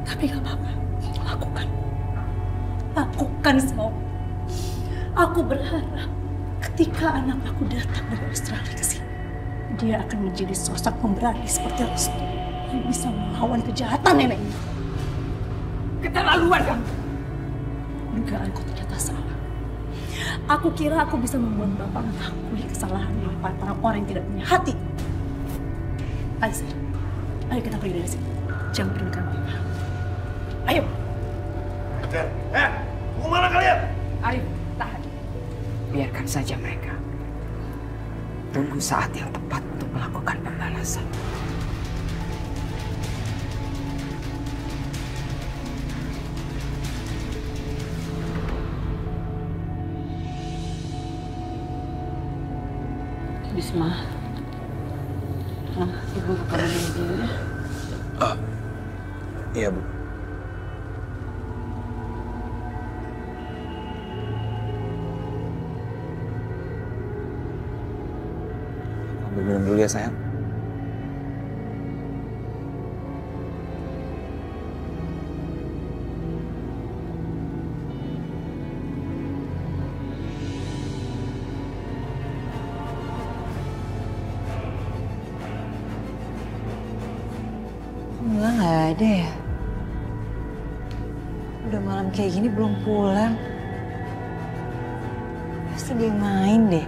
Tapi gak apa-apa. Lakukan semua. Aku berharap ketika anak aku datang dari Australia ke sini, dia akan menjadi sosok pemberani seperti Restu yang bisa melawan kejahatan neneknya. Keterlaluan kamu. Dugaanku ternyata salah. Aku kira aku bisa membuat bapak mengakui kesalahan di depan orang-orang yang tidak punya hati. Aisyah, ayo kita pergi dari sini. Jam pernikahan kita. Ayo. Mau mana kalian? Arif, tahan. Biarkan saja mereka. Tunggu saat yang tepat untuk melakukan pembalasan. Bisma, Ibu ke kamar dulu ya. Iya, Bu. Ambil minum dulu ya, sayang. Mila nggak ada ya? Udah malam kayak gini belum pulang. Pasti dia main deh.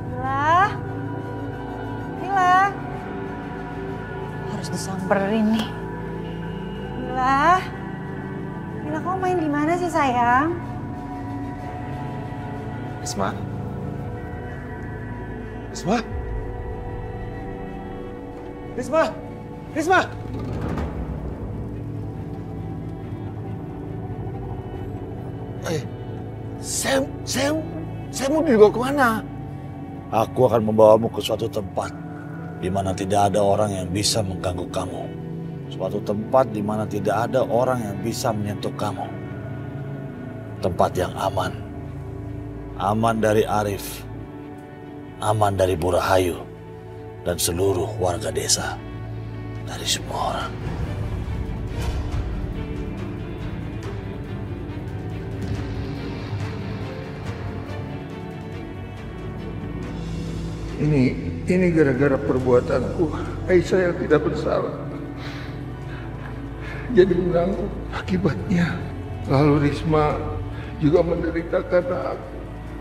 Mila, Mila, harus disamperin nih. Mila, Mila kamu main di mana sih sayang? Risma? Risma? Risma? Risma! Saya mau dibawa kemana? Aku akan membawamu ke suatu tempat di mana tidak ada orang yang bisa mengganggu kamu. Suatu tempat di mana tidak ada orang yang bisa menyentuh kamu. Tempat yang aman. Aman dari Arif. Aman dari Bu Rahayu. Dan seluruh warga desa. Dari semua orang. Ini gara-gara perbuatanku. Aisyah yang tidak bersalah jadi menanggung akibatnya. Lalu Risma juga menderita karena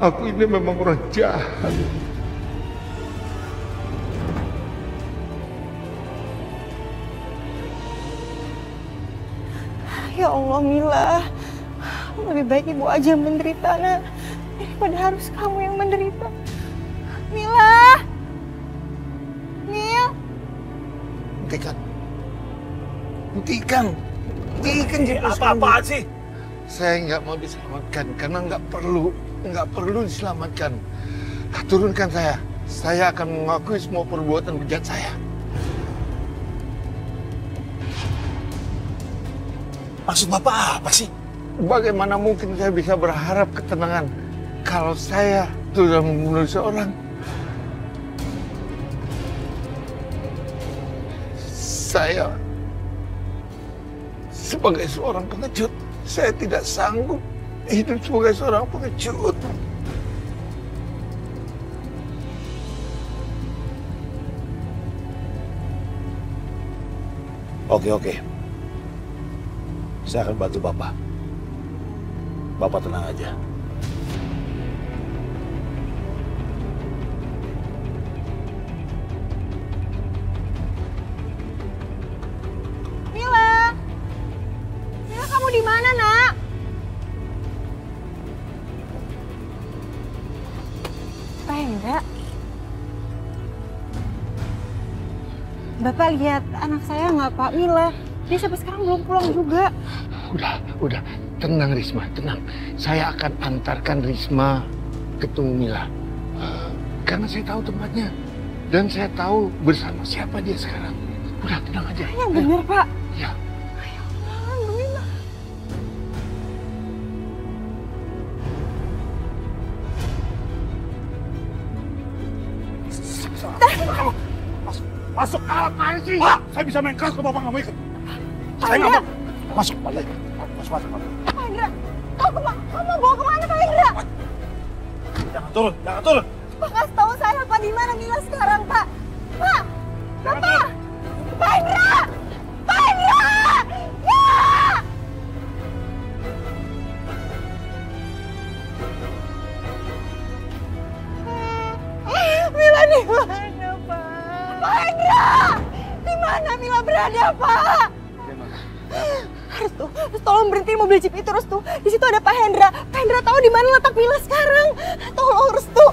aku ini memang orang jahat. Ya Allah Mila, lebih baik ibu aja yang menderita nak, daripada harus kamu yang menderita. Mila, Mil. Hentikan jadi apa-apaan sih? Saya nggak mau diselamatkan karena nggak perlu diselamatkan. Turunkan saya akan mengakui semua perbuatan bejat saya. Maksud Bapak apa sih? Bagaimana mungkin saya bisa berharap ketenangan kalau saya sudah membunuh seorang? Saya sebagai seorang pengecut, saya tidak sanggup hidup sebagai seorang pengecut. Oke. Saya akan bantu Bapak. Bapak tenang aja. Mila, kamu di mana nak? Pak Hendra, Bapak lihat anak saya nggak Pak? Mila, dia sampai sekarang belum pulang juga. Udah, tenang Risma, tenang. Saya akan antarkan Risma ketemu Mila. Karena saya tahu tempatnya. Dan saya tahu bersama siapa dia sekarang. Udah, tenang aja. Yang benar, Pak. Ya. Alhamdulillah. Masuk, apaan sih? Saya bisa main keras kalau Bapak nggak mau ikut. Saya nggak mau. Masuk, balik. Masuk. Pak Hendra, kamu mau bawa kemana Pak Hendra? turun, jangan turun. Pak, kasih tahu saya Pak di mana Mila sekarang, Pak. Pak, Pak Hendra! Pak Hendra! Ya! Mila di mana, Pak? Pak Hendra! Di mana Mila berada, Pak? Restu, tolong berhenti mobil jeep itu, Restu. Di situ ada Pak Hendra. Pak Hendra tahu di mana letak Mila sekarang. Tolong, Restu.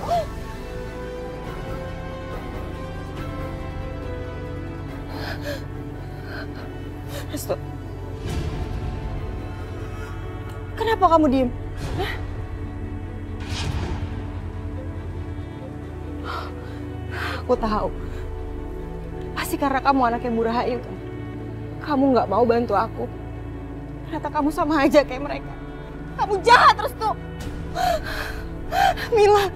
Restu. Kenapa kamu diem? Hah? Aku tahu. Pasti karena kamu anaknya Bu Rahayu kan? Kamu nggak mau bantu aku. Ternyata kamu sama aja kayak mereka. Kamu jahat terus tuh. Mila.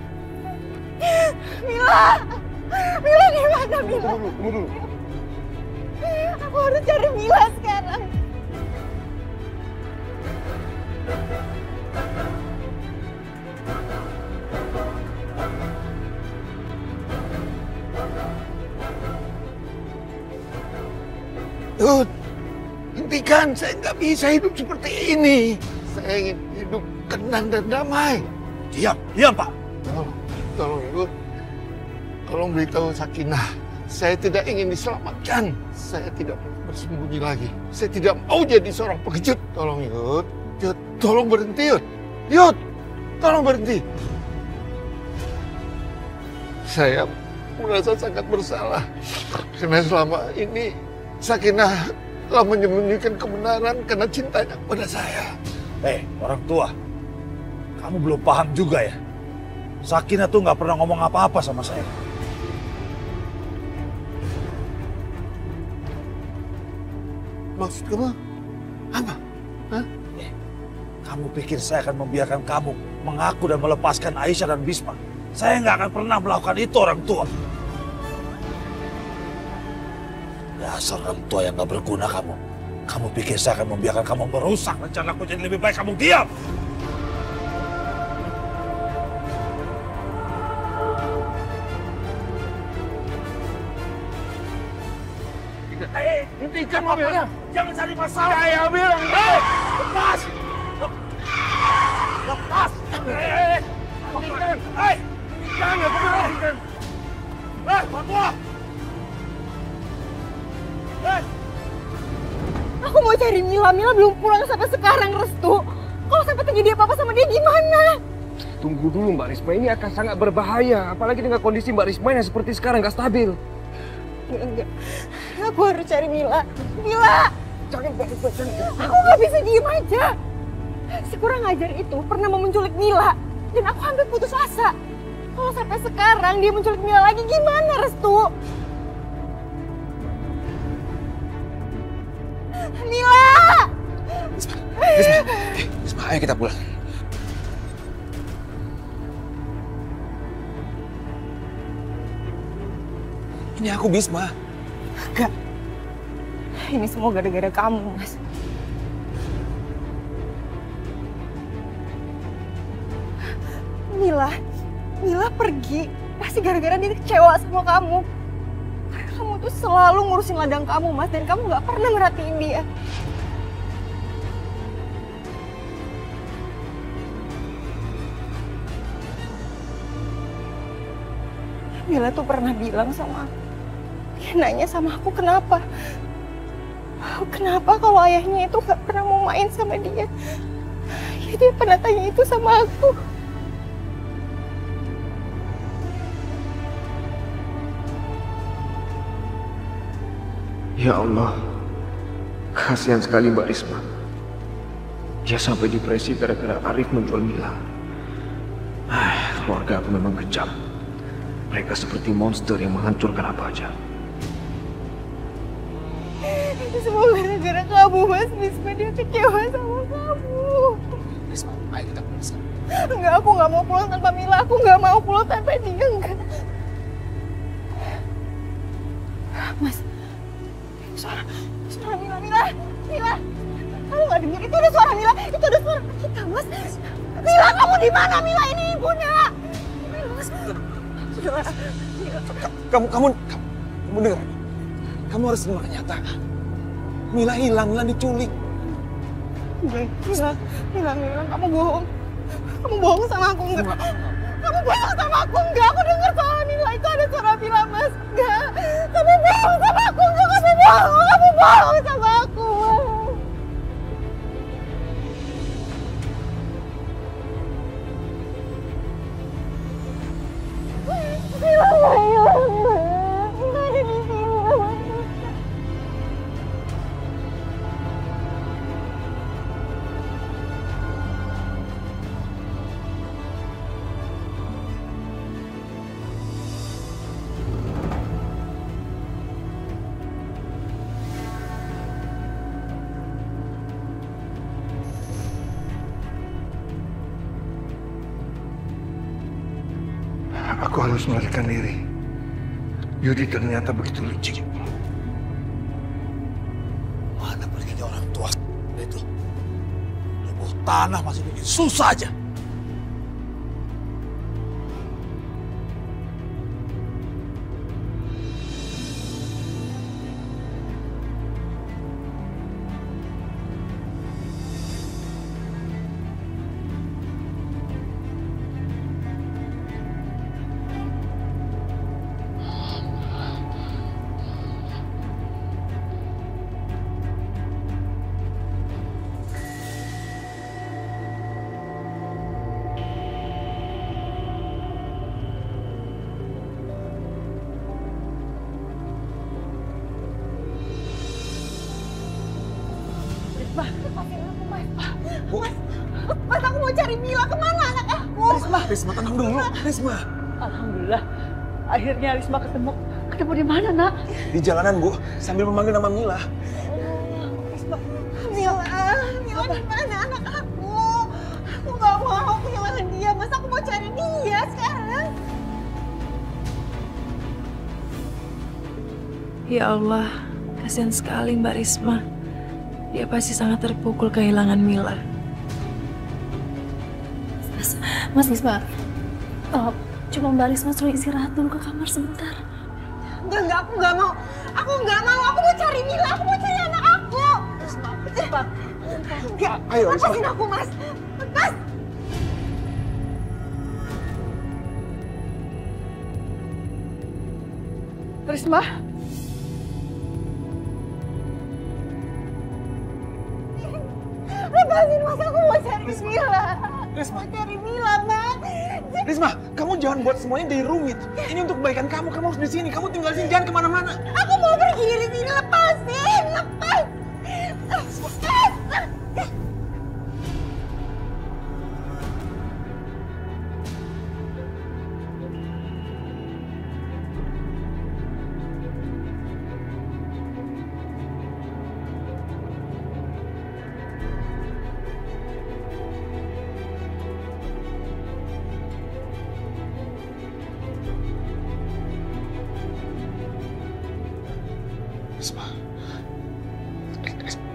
Mila. Mila di mana Mila? Tunggu dulu. Aku harus cari Mila sekarang. Yud, hentikan. Saya nggak bisa hidup seperti ini. Saya ingin hidup tenang dan damai. Diam, Pak. Tolong Yud. Tolong beritahu Sakinah. Saya tidak ingin diselamatkan. Saya tidak mau bersembunyi lagi. Saya tidak mau jadi seorang pengecut. Tolong Yud. Yud, tolong berhenti Yud. Yud, tolong berhenti. Saya merasa sangat bersalah. Karena selama ini Sakinah telah menyembunyikan kebenaran karena cintanya kepada saya. Orang tua. Kamu belum paham juga ya? Sakinah tuh nggak pernah ngomong apa-apa sama saya. Maksud kamu apa? Hah? Kamu pikir saya akan membiarkan kamu mengaku dan melepaskan Aisyah dan Bisma? Saya nggak akan pernah melakukan itu, orang tua. Dasar orang tua yang nggak berguna kamu. Kamu pikir saya akan membiarkan kamu merusak rencanaku, jadi lebih baik kamu diam. Hentikan mobilnya. Jangan cari masalah. Saya bilang, lepas. Lepas. Hentikan. Jangan hentikan. Fatwa. Aku mau cari Mila. Mila belum pulang sampai sekarang, Restu. Kalau sampai terjadi apa-apa sama dia gimana? Tunggu dulu Mbak Risma, ini akan sangat berbahaya. Apalagi dengan kondisi Mbak Risma yang seperti sekarang, gak stabil. Enggak. Aku harus cari Mila. Mila! Jangan Mbak Risma, jangan. Aku gak bisa diem aja. Si kurang ajar itu pernah mau menculik Mila. Dan aku hampir putus asa. Kalau sampai sekarang dia menculik Mila lagi gimana, Restu? Mila! Bisma, ayo kita pulang. Ini aku Bisma. Enggak. Ini semua gara-gara kamu, Mas. Mila pergi. Pasti gara-gara dia kecewa sama kamu. Karena kamu tuh selalu ngurusin ladang kamu, Mas. Dan kamu gak pernah merhatiin dia. Mila tuh pernah bilang sama aku. Dia nanya sama aku kenapa. Kenapa kalau ayahnya itu gak pernah mau main sama dia. Ya, dia pernah tanya itu sama aku. Ya Allah, kasihan sekali Mbak Risma. Dia sampai depresi gara-gara Arif menjual Mila. Keluarga aku memang kejam. Mereka seperti monster yang menghancurkan apa aja. Itu semua gara-gara kamu, Mas. Bisma, dia kecewa sama kamu. Bisma, ayo kita pulang. Enggak, aku gak mau pulang tanpa Mila. Aku gak mau pulang tanpa dia, enggak. Mas, suara Mila. Kamu gak dengar? Itu ada suara Mila. Itu ada suara kita, Mas. Mila, kamu di mana? Mila, ini ibunya. Kamu dengar? Kamu harus terima kenyataan. Mila hilang, Mila diculik. Mila, kamu bohong. Kamu bohong sama aku enggak? Kamu bohong sama aku enggak? Aku dengar suara Mila itu ada suara Mila, Mas. Enggak. Kamu bohong sama aku enggak? Kamu bohong sama aku. Mila ada di sini. Aku harus melarikan diri. Yudi ternyata begitu licik. Mana perginya orang tua itu? Lebuh tanah masih bikin susah aja. Mas, aku mau cari Mila. Kemana anak aku? Risma, tenang dulu. Risma. Alhamdulillah. Akhirnya Risma ketemu. Ketemu di mana, Nak? Di jalanan, Bu. Sambil memanggil nama Mila. Mila di mana anak aku? Aku nggak mau kehilangan dia, Mas. Aku mau cari dia sekarang. Ya Allah, kasihan sekali Mbak Risma. Dia pasti sangat terpukul kehilangan Mila. Mas Risma, cuma Mbak Risma suruh istirahat dulu ke kamar sebentar. Enggak, aku nggak mau. Aku nggak mau. Aku mau cari Mila. Aku mau cari anak aku. Cepat. Enggak, ayo, lepasin aku, Mas. Mas. Risma. Lepasin, Mas. Aku mau cari Mila. Risma. Mau cari Mila, Mas. Risma, kamu jangan buat semuanya jadi rumit. Ini untuk kebaikan kamu. Kamu harus di sini. Kamu tinggal di sini. Jangan kemana-mana. Aku mau pergi dari sini. Lepasin. Lepas.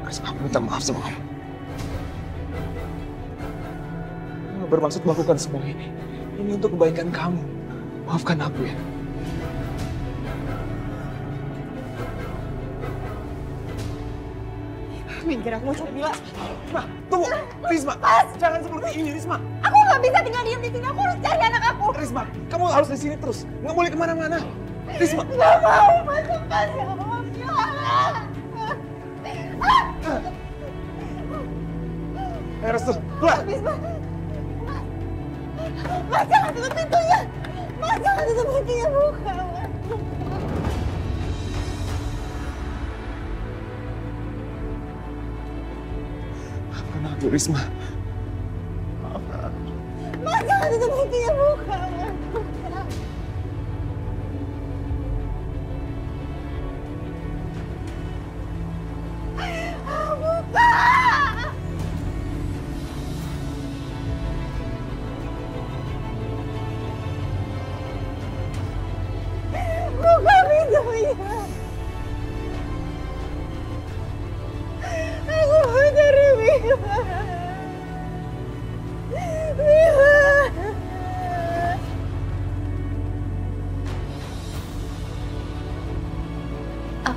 Risma, aku minta maaf sama kamu. Aku nggak bermaksud melakukan semua ini. Ini untuk kebaikan kamu. Maafkan aku ya. Minggir, aku mau cari Mila. Risma, tunggu. Risma, jangan seperti ini, Risma. Aku nggak bisa tinggal diam di sini. Aku harus cari anak aku. Risma, kamu harus di sini terus. Nggak boleh kemana-mana. Risma. Nggak mau, Mas. Lepasin aku mau Mila. Restu, keluar. Mas, jangan tutup pintunya. Mas, jangan tutup pintunya. Buka, Mas. Maafkan aku, Risma. Maafkan aku. Mas, jangan tutup pintunya. Buka, Mas. Buka. Buka! Buka pintunya. Aku mau cari Mila.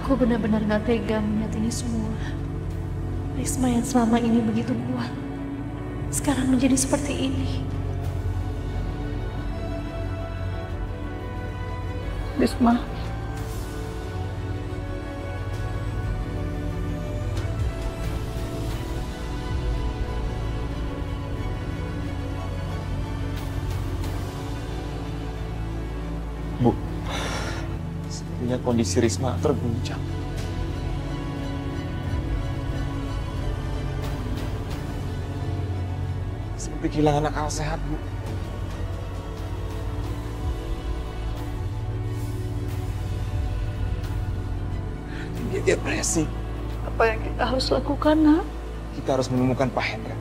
Aku benar-benar gak tega melihat ini semua. Risma yang selama ini begitu kuat, sekarang menjadi seperti ini. Risma. Bu, sepertinya kondisi Risma terguncang. Seperti kehilangan akal sehat, Bu. Dia depresi. Apa yang kita harus lakukan, Nak? Kita harus menemukan Pak Hendra.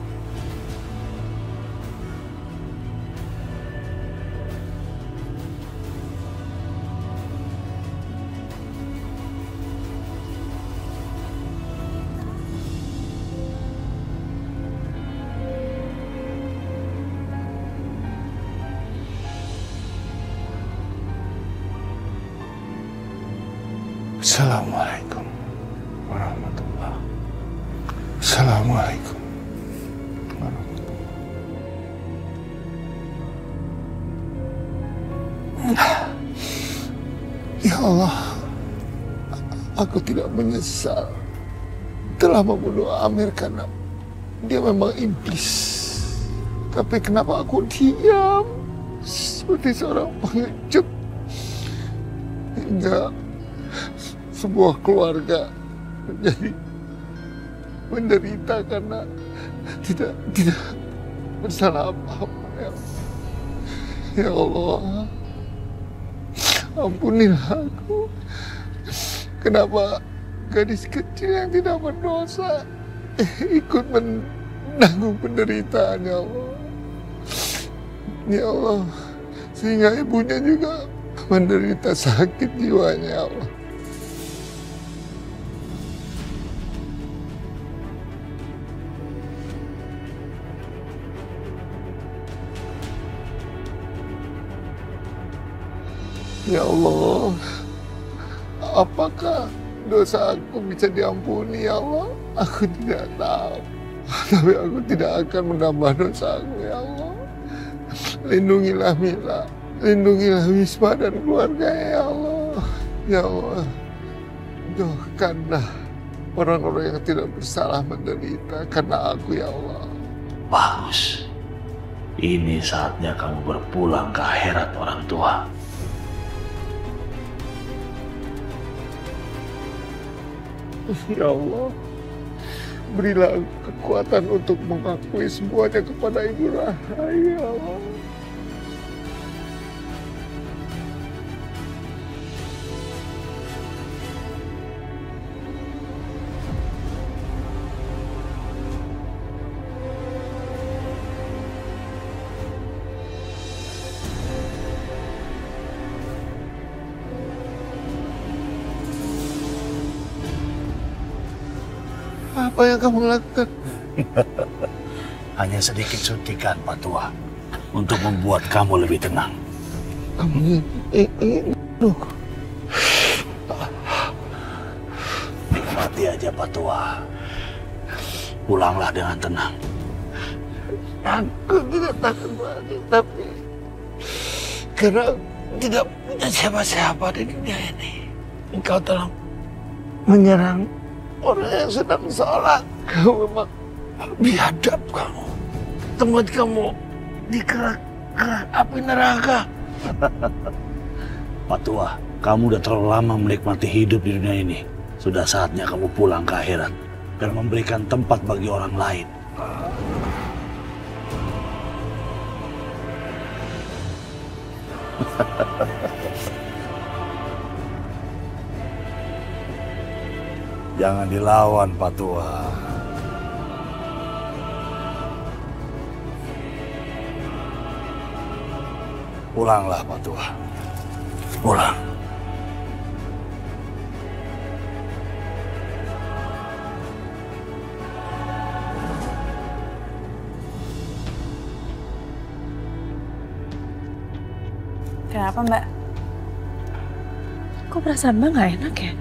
Assalamualaikum warahmatullahi. Assalamualaikum warahmatullahi. Ya Allah, aku tidak menyesal telah membunuh Amir karena dia memang iblis. Tapi kenapa aku diam seperti seorang pengecut hingga sebuah keluarga menjadi menderita karena tidak bersalah apa-apa. Ya Allah, ampunilah aku. Kenapa gadis kecil yang tidak berdosa ikut menanggung penderitaan, ya Allah. Ya Allah, sehingga ibunya juga menderita sakit jiwanya, ya Allah. Ya Allah, apakah dosa aku bisa diampuni, ya Allah? Aku tidak tahu, tapi aku tidak akan menambah dosaku, ya Allah. Lindungilah Mila, lindungilah Wisma dan keluarganya, ya Allah. Ya Allah, jauhkanlah orang-orang yang tidak bersalah menderita karena aku, ya Allah. Bagus, ini saatnya kamu berpulang ke akhirat orang tua. Ya Allah, berilah kekuatan untuk mengakui semuanya kepada Ibu Rahayu, ya Allah. Apa yang kamu lakukan? Hanya sedikit suntikan, Pak Tua, untuk membuat kamu lebih tenang. Kamu ingin Nikmati aja, Pak Tua. Pulanglah dengan tenang. Aku tidak takut lagi, tapi karena tidak punya siapa-siapa di dunia ini, engkau telah menyerang orang yang sedang sholat. Kamu memang biadab kamu. Tempat kamu di kerak api neraka. Pak Tua, kamu udah terlalu lama menikmati hidup di dunia ini. Sudah saatnya kamu pulang ke akhirat dan memberikan tempat bagi orang lain. Jangan dilawan, Pak Tua. Pulanglah, Pak Tua. Pulang. Kenapa, Mbak? Kok perasaan Mbak nggak enak ya?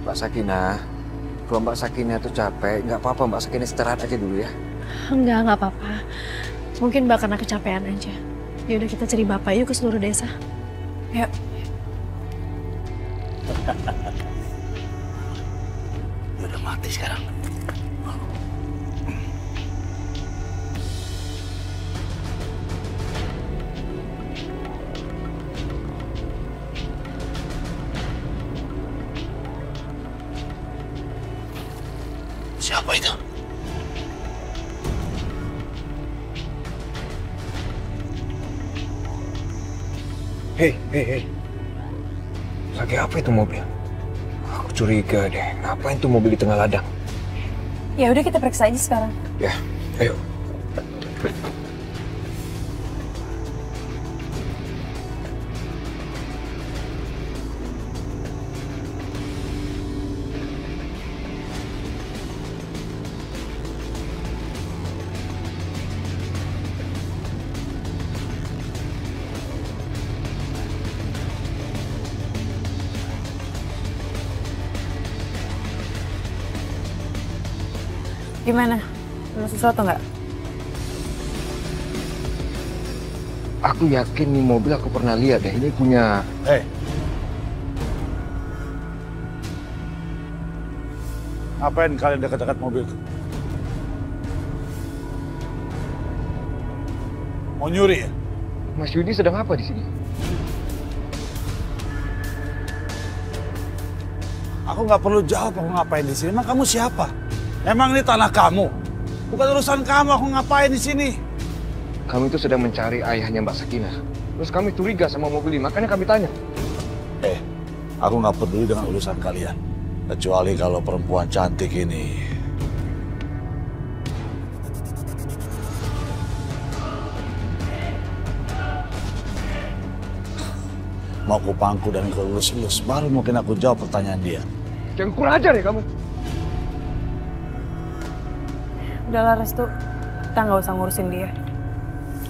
Mbak Sakinah, kalau Mbak Sakinah tuh capek, nggak apa-apa Mbak Sakinah istirahat aja dulu ya. Nggak apa-apa. Mungkin Mbak karena kecapean aja. Yaudah kita cari Bapak yuk ke seluruh desa. Yuk. Udah mati sekarang. Siapa itu? Hei. Lagi apa itu mobil? Aku curiga deh. Ngapain tuh mobil di tengah ladang? Ya udah kita periksa aja sekarang. Ya, ayo. Gimana? Ada sesuatu nggak? Aku yakin nih mobil aku pernah lihat deh. Ini punya... Ngapain kalian dekat-dekat mobil? Mau nyuri ya? Mas Yudi sedang apa di sini? Aku nggak perlu jawab aku ngapain di sini. Emang kamu siapa? Emang ini tanah kamu? Bukan urusan kamu, aku ngapain di sini? Kami itu sedang mencari ayahnya Mbak Sakinah. Terus kami curiga sama mobil ini, makanya kami tanya. Aku nggak peduli dengan urusan kalian. Kecuali kalau perempuan cantik ini. Mau kupangku dan kelulus-lulus, baru mungkin aku jawab pertanyaan dia. Jangan kurang ajar ya kamu. Udahlah Restu, kita nggak usah ngurusin dia.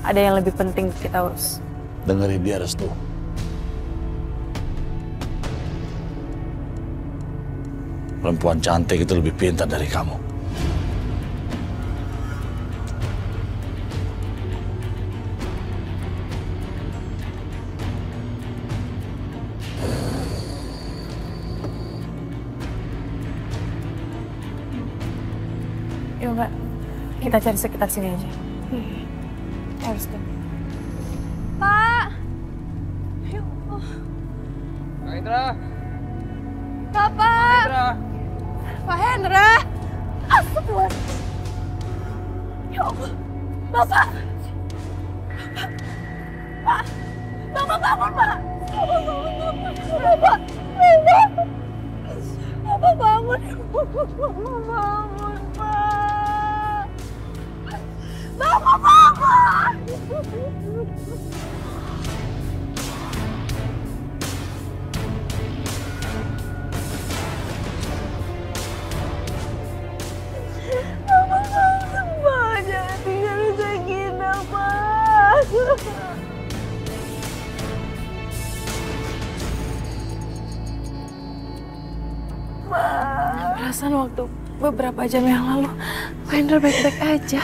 Ada yang lebih penting kita urus. Dengerin dia Restu. Perempuan cantik itu lebih pintar dari kamu. Yuk Mbak, kita cari sekitar sini aja. Harus deh. Pak! Pak Hendra! Bapak! Pak Hendra! Astagfirullah! Ya Allah! Bapak! Pak! Bapak bangun, Pak! Bapak bangun! Bapak! Bapak bangun! Bapak bangun, Pak! Bapak bangun! Pak, jangan tinggalin Sakinah, Pak. Perasaan waktu beberapa jam yang lalu, Pak Hendra baik-baik aja.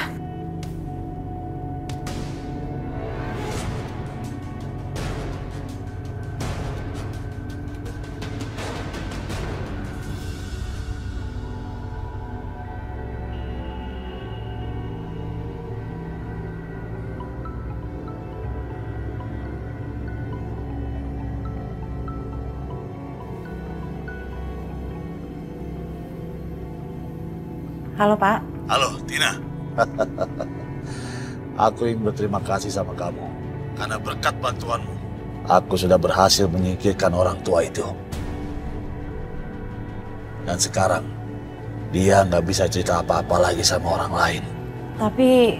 Halo Pak. Halo Tina. Aku ingin berterima kasih sama kamu. Karena berkat bantuanmu, aku sudah berhasil menyingkirkan orang tua itu. Dan sekarang, dia nggak bisa cerita apa-apa lagi sama orang lain. Tapi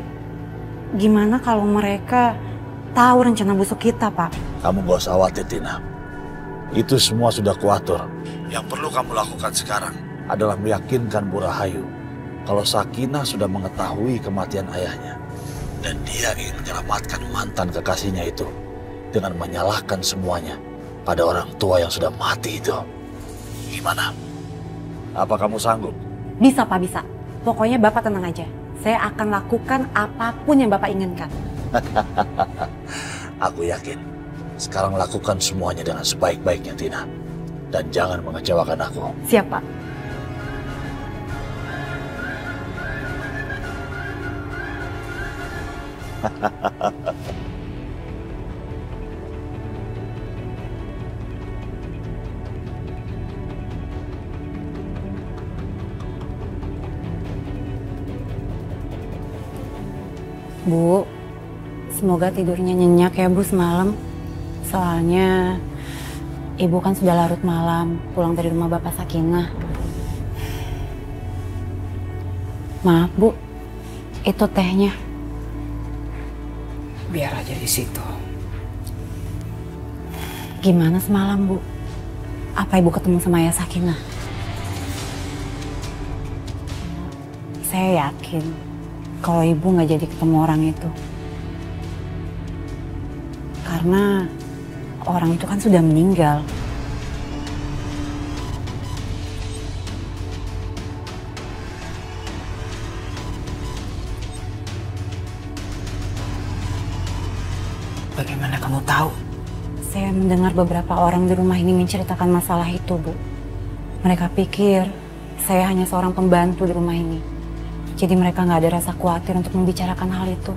gimana kalau mereka tahu rencana busuk kita, Pak? Kamu gak usah khawatir, Tina. Itu semua sudah kuatur. Yang perlu kamu lakukan sekarang adalah meyakinkan Bu Rahayu kalau Sakinah sudah mengetahui kematian ayahnya. Dan dia ingin menyelamatkan mantan kekasihnya itu dengan menyalahkan semuanya pada orang tua yang sudah mati itu. Gimana? Apa kamu sanggup? Bisa Pak, bisa. Pokoknya Bapak tenang aja. Saya akan lakukan apapun yang Bapak inginkan. Aku yakin. Sekarang lakukan semuanya dengan sebaik-baiknya, Tina. Dan jangan mengecewakan aku. Siap, Pak. Bu, semoga tidurnya nyenyak ya Bu semalam. Soalnya Ibu kan sudah larut malam pulang dari rumah Bapak Sakinah. Maaf Bu, itu tehnya. Biar aja di situ. Gimana semalam Bu? Apa Ibu ketemu sama Ayah Sakinah? Saya yakin kalau Ibu nggak jadi ketemu orang itu. Karena orang itu kan sudah meninggal. Bagaimana kamu tahu? Saya mendengar beberapa orang di rumah ini menceritakan masalah itu, Bu. Mereka pikir saya hanya seorang pembantu di rumah ini. Jadi mereka nggak ada rasa khawatir untuk membicarakan hal itu.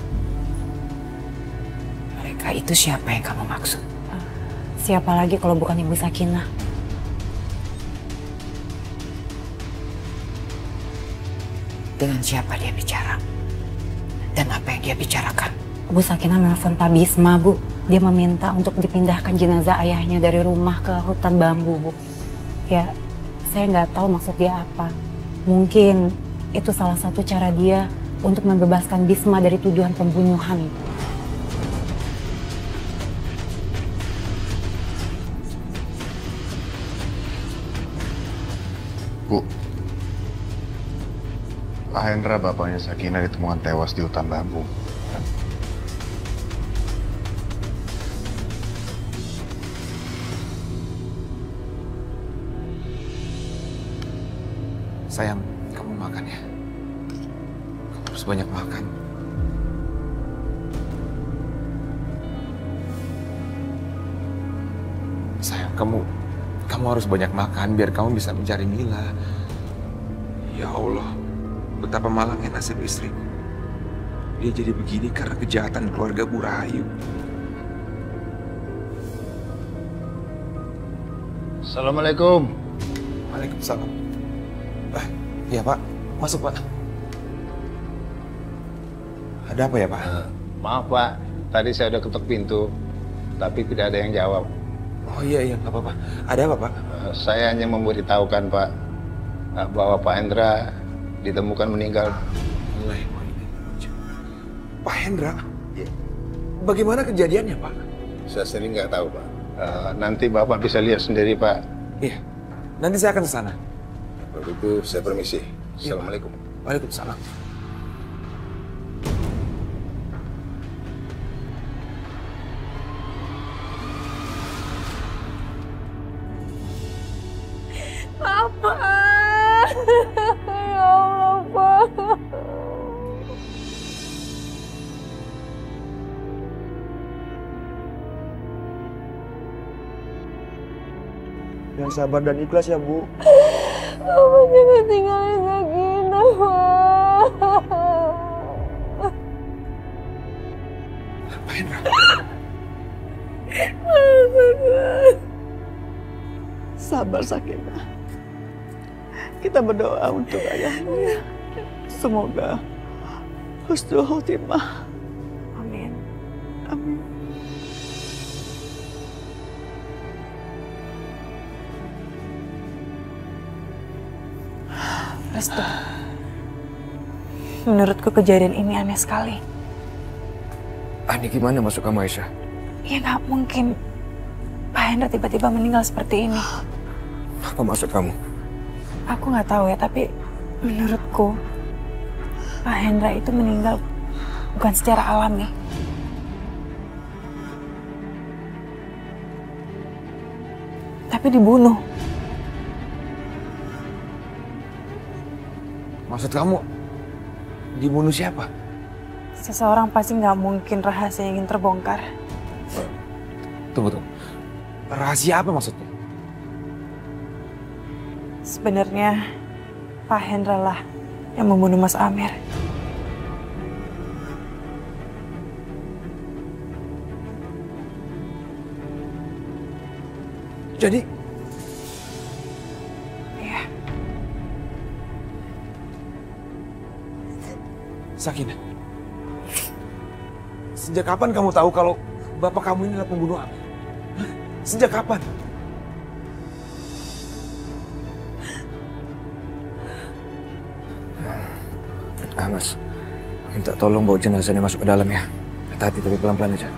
Mereka itu siapa yang kamu maksud? Siapa lagi kalau bukan Ibu Sakinah? Dengan siapa dia bicara? Dan apa yang dia bicarakan? Bu Sakinah nelfon Pak Bisma, Bu. Dia meminta untuk dipindahkan jenazah ayahnya dari rumah ke hutan bambu, Bu. Ya, saya nggak tahu maksud dia apa. Mungkin itu salah satu cara dia untuk membebaskan Bisma dari tuduhan pembunuhan. Bu, Pak Hendra bapaknya Sakinah ditemukan tewas di hutan bambu. Sayang, kamu makan ya. Kamu harus banyak makan. Sayang, kamu harus banyak makan biar kamu bisa mencari Mila. Ya Allah, betapa malangnya nasib istriku. Dia jadi begini karena kejahatan keluarga Bu Rahayu. Assalamualaikum. Waalaikumsalam. Iya Pak, masuk Pak. Ada apa ya Pak? Maaf Pak, tadi saya udah ketuk pintu, tapi tidak ada yang jawab. Oh iya, nggak apa-apa. Ada apa Pak? Saya hanya memberitahukan Pak, bahwa Pak Hendra ditemukan meninggal. Pak Hendra? Bagaimana kejadiannya Pak? Saya sendiri nggak tahu Pak. Nanti Bapak bisa lihat sendiri Pak. Iya, nanti saya akan ke sana. Kalau itu saya permisi. Assalamualaikum. Waalaikumsalam. Apa? Ya Allah, Pak. Yang sabar dan ikhlas ya, Bu. Apa jangan tinggalin Sakinah, Pak. Pak Hendra. Sabar Sakinah. Kita berdoa untuk ayahmu ya. Semoga husnul khotimah. Amin. Amin. Restu. Menurutku kejadian ini aneh sekali. Aneh gimana maksud kamu, Aisyah? Ya nggak mungkin Pak Hendra tiba-tiba meninggal seperti ini. Apa maksud kamu? Aku nggak tahu ya, tapi menurutku Pak Hendra itu meninggal bukan secara alami. Tapi dibunuh. Maksud kamu dibunuh siapa? Seseorang pasti nggak mungkin rahasia yang ingin terbongkar. Tunggu. Rahasia apa maksudnya? Sebenarnya Pak Hendra lah yang membunuh Mas Amir. Jadi? Iya. Sakinah, sejak kapan kamu tahu kalau bapak kamu ini adalah pembunuh Amir? Sejak kapan? Mas, minta tolong bawa jenazahnya masuk ke dalam ya. Hati-hati tapi pelan-pelan aja.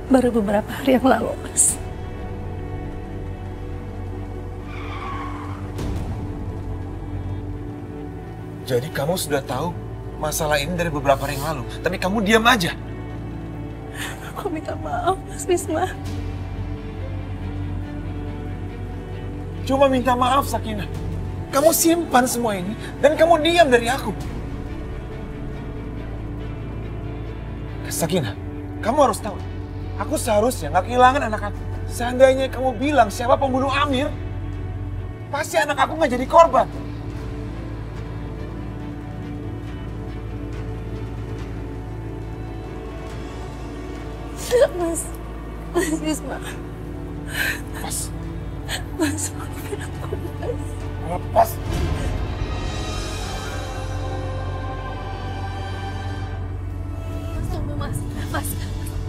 Baru beberapa hari yang lalu, Mas. Jadi kamu sudah tahu masalah ini dari beberapa hari yang lalu, tapi kamu diam aja. Aku minta maaf, Mas Bisma. Cuma minta maaf, Sakinah. Kamu simpan semua ini dan kamu diam dari aku. Sakinah, kamu harus tahu. Aku seharusnya nggak kehilangan anak aku. Seandainya kamu bilang siapa pembunuh Amir, pasti anak aku nggak jadi korban. Mas Bisma. Mas, maafin aku, Mas. Lepas. Mas, tunggu, Mas. Mas,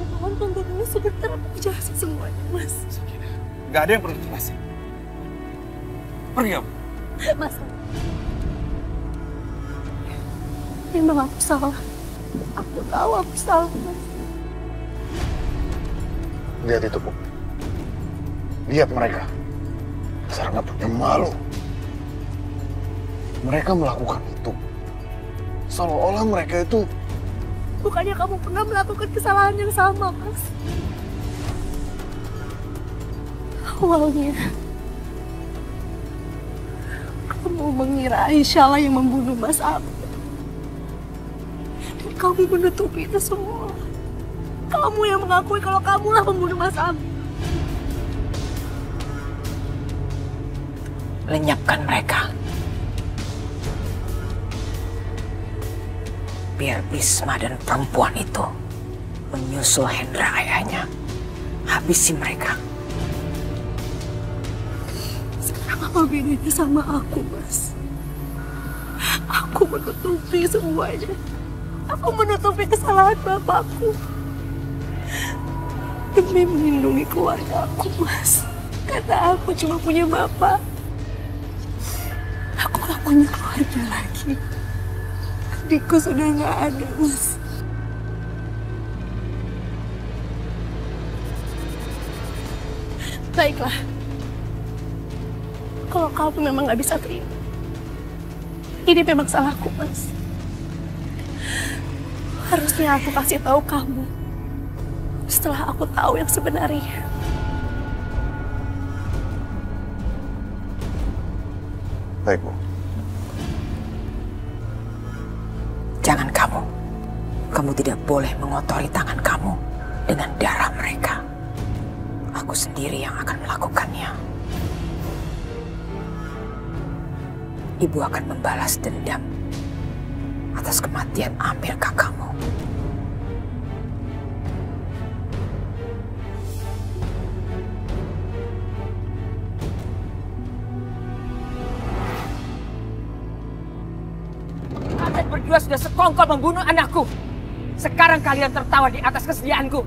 mohon tunggu dulu sebentar. Aku jelasin semuanya, Mas. Gak ada yang perlu dijelasin. Pergi kamu. Mas, memang aku salah. Aku tahu aku salah, Mas. Lihat itu, Bu. Lihat mereka. Dasar nggak punya malu. Mereka melakukan itu. Seolah-olah mereka itu... Bukannya kamu pernah melakukan kesalahan yang sama, Mas? Awalnya, kamu mengira Aisyah lah yang membunuh Mas Amir. Dan kamu menutupi itu semua. Kamu yang mengakui kalau kamulah pembunuh Mas Amir. Lenyapkan mereka. Biar Bisma dan perempuan itu menyusul Hendra ayahnya. Habisi mereka. Sekarang apa bedanya sama aku, Mas? Aku menutupi semuanya. Aku menutupi kesalahan bapakku. Demi melindungi keluarga aku, Mas. Karena aku cuma punya bapak. Aku gak punya keluarga lagi. Adikku sudah gak ada, Mas. Baiklah. Kalau kamu memang gak bisa terima. Ini memang salahku, Mas. Harusnya aku kasih tahu kamu. Setelah aku tahu yang sebenarnya. Baik, Bu. Jangan kamu. Kamu tidak boleh mengotori tangan kamu dengan darah mereka. Aku sendiri yang akan melakukannya. Ibu akan membalas dendam atas kematian Amir kakakmu. Kalian berdua sudah sekongkol membunuh anakku. Sekarang kalian tertawa di atas kesediaanku.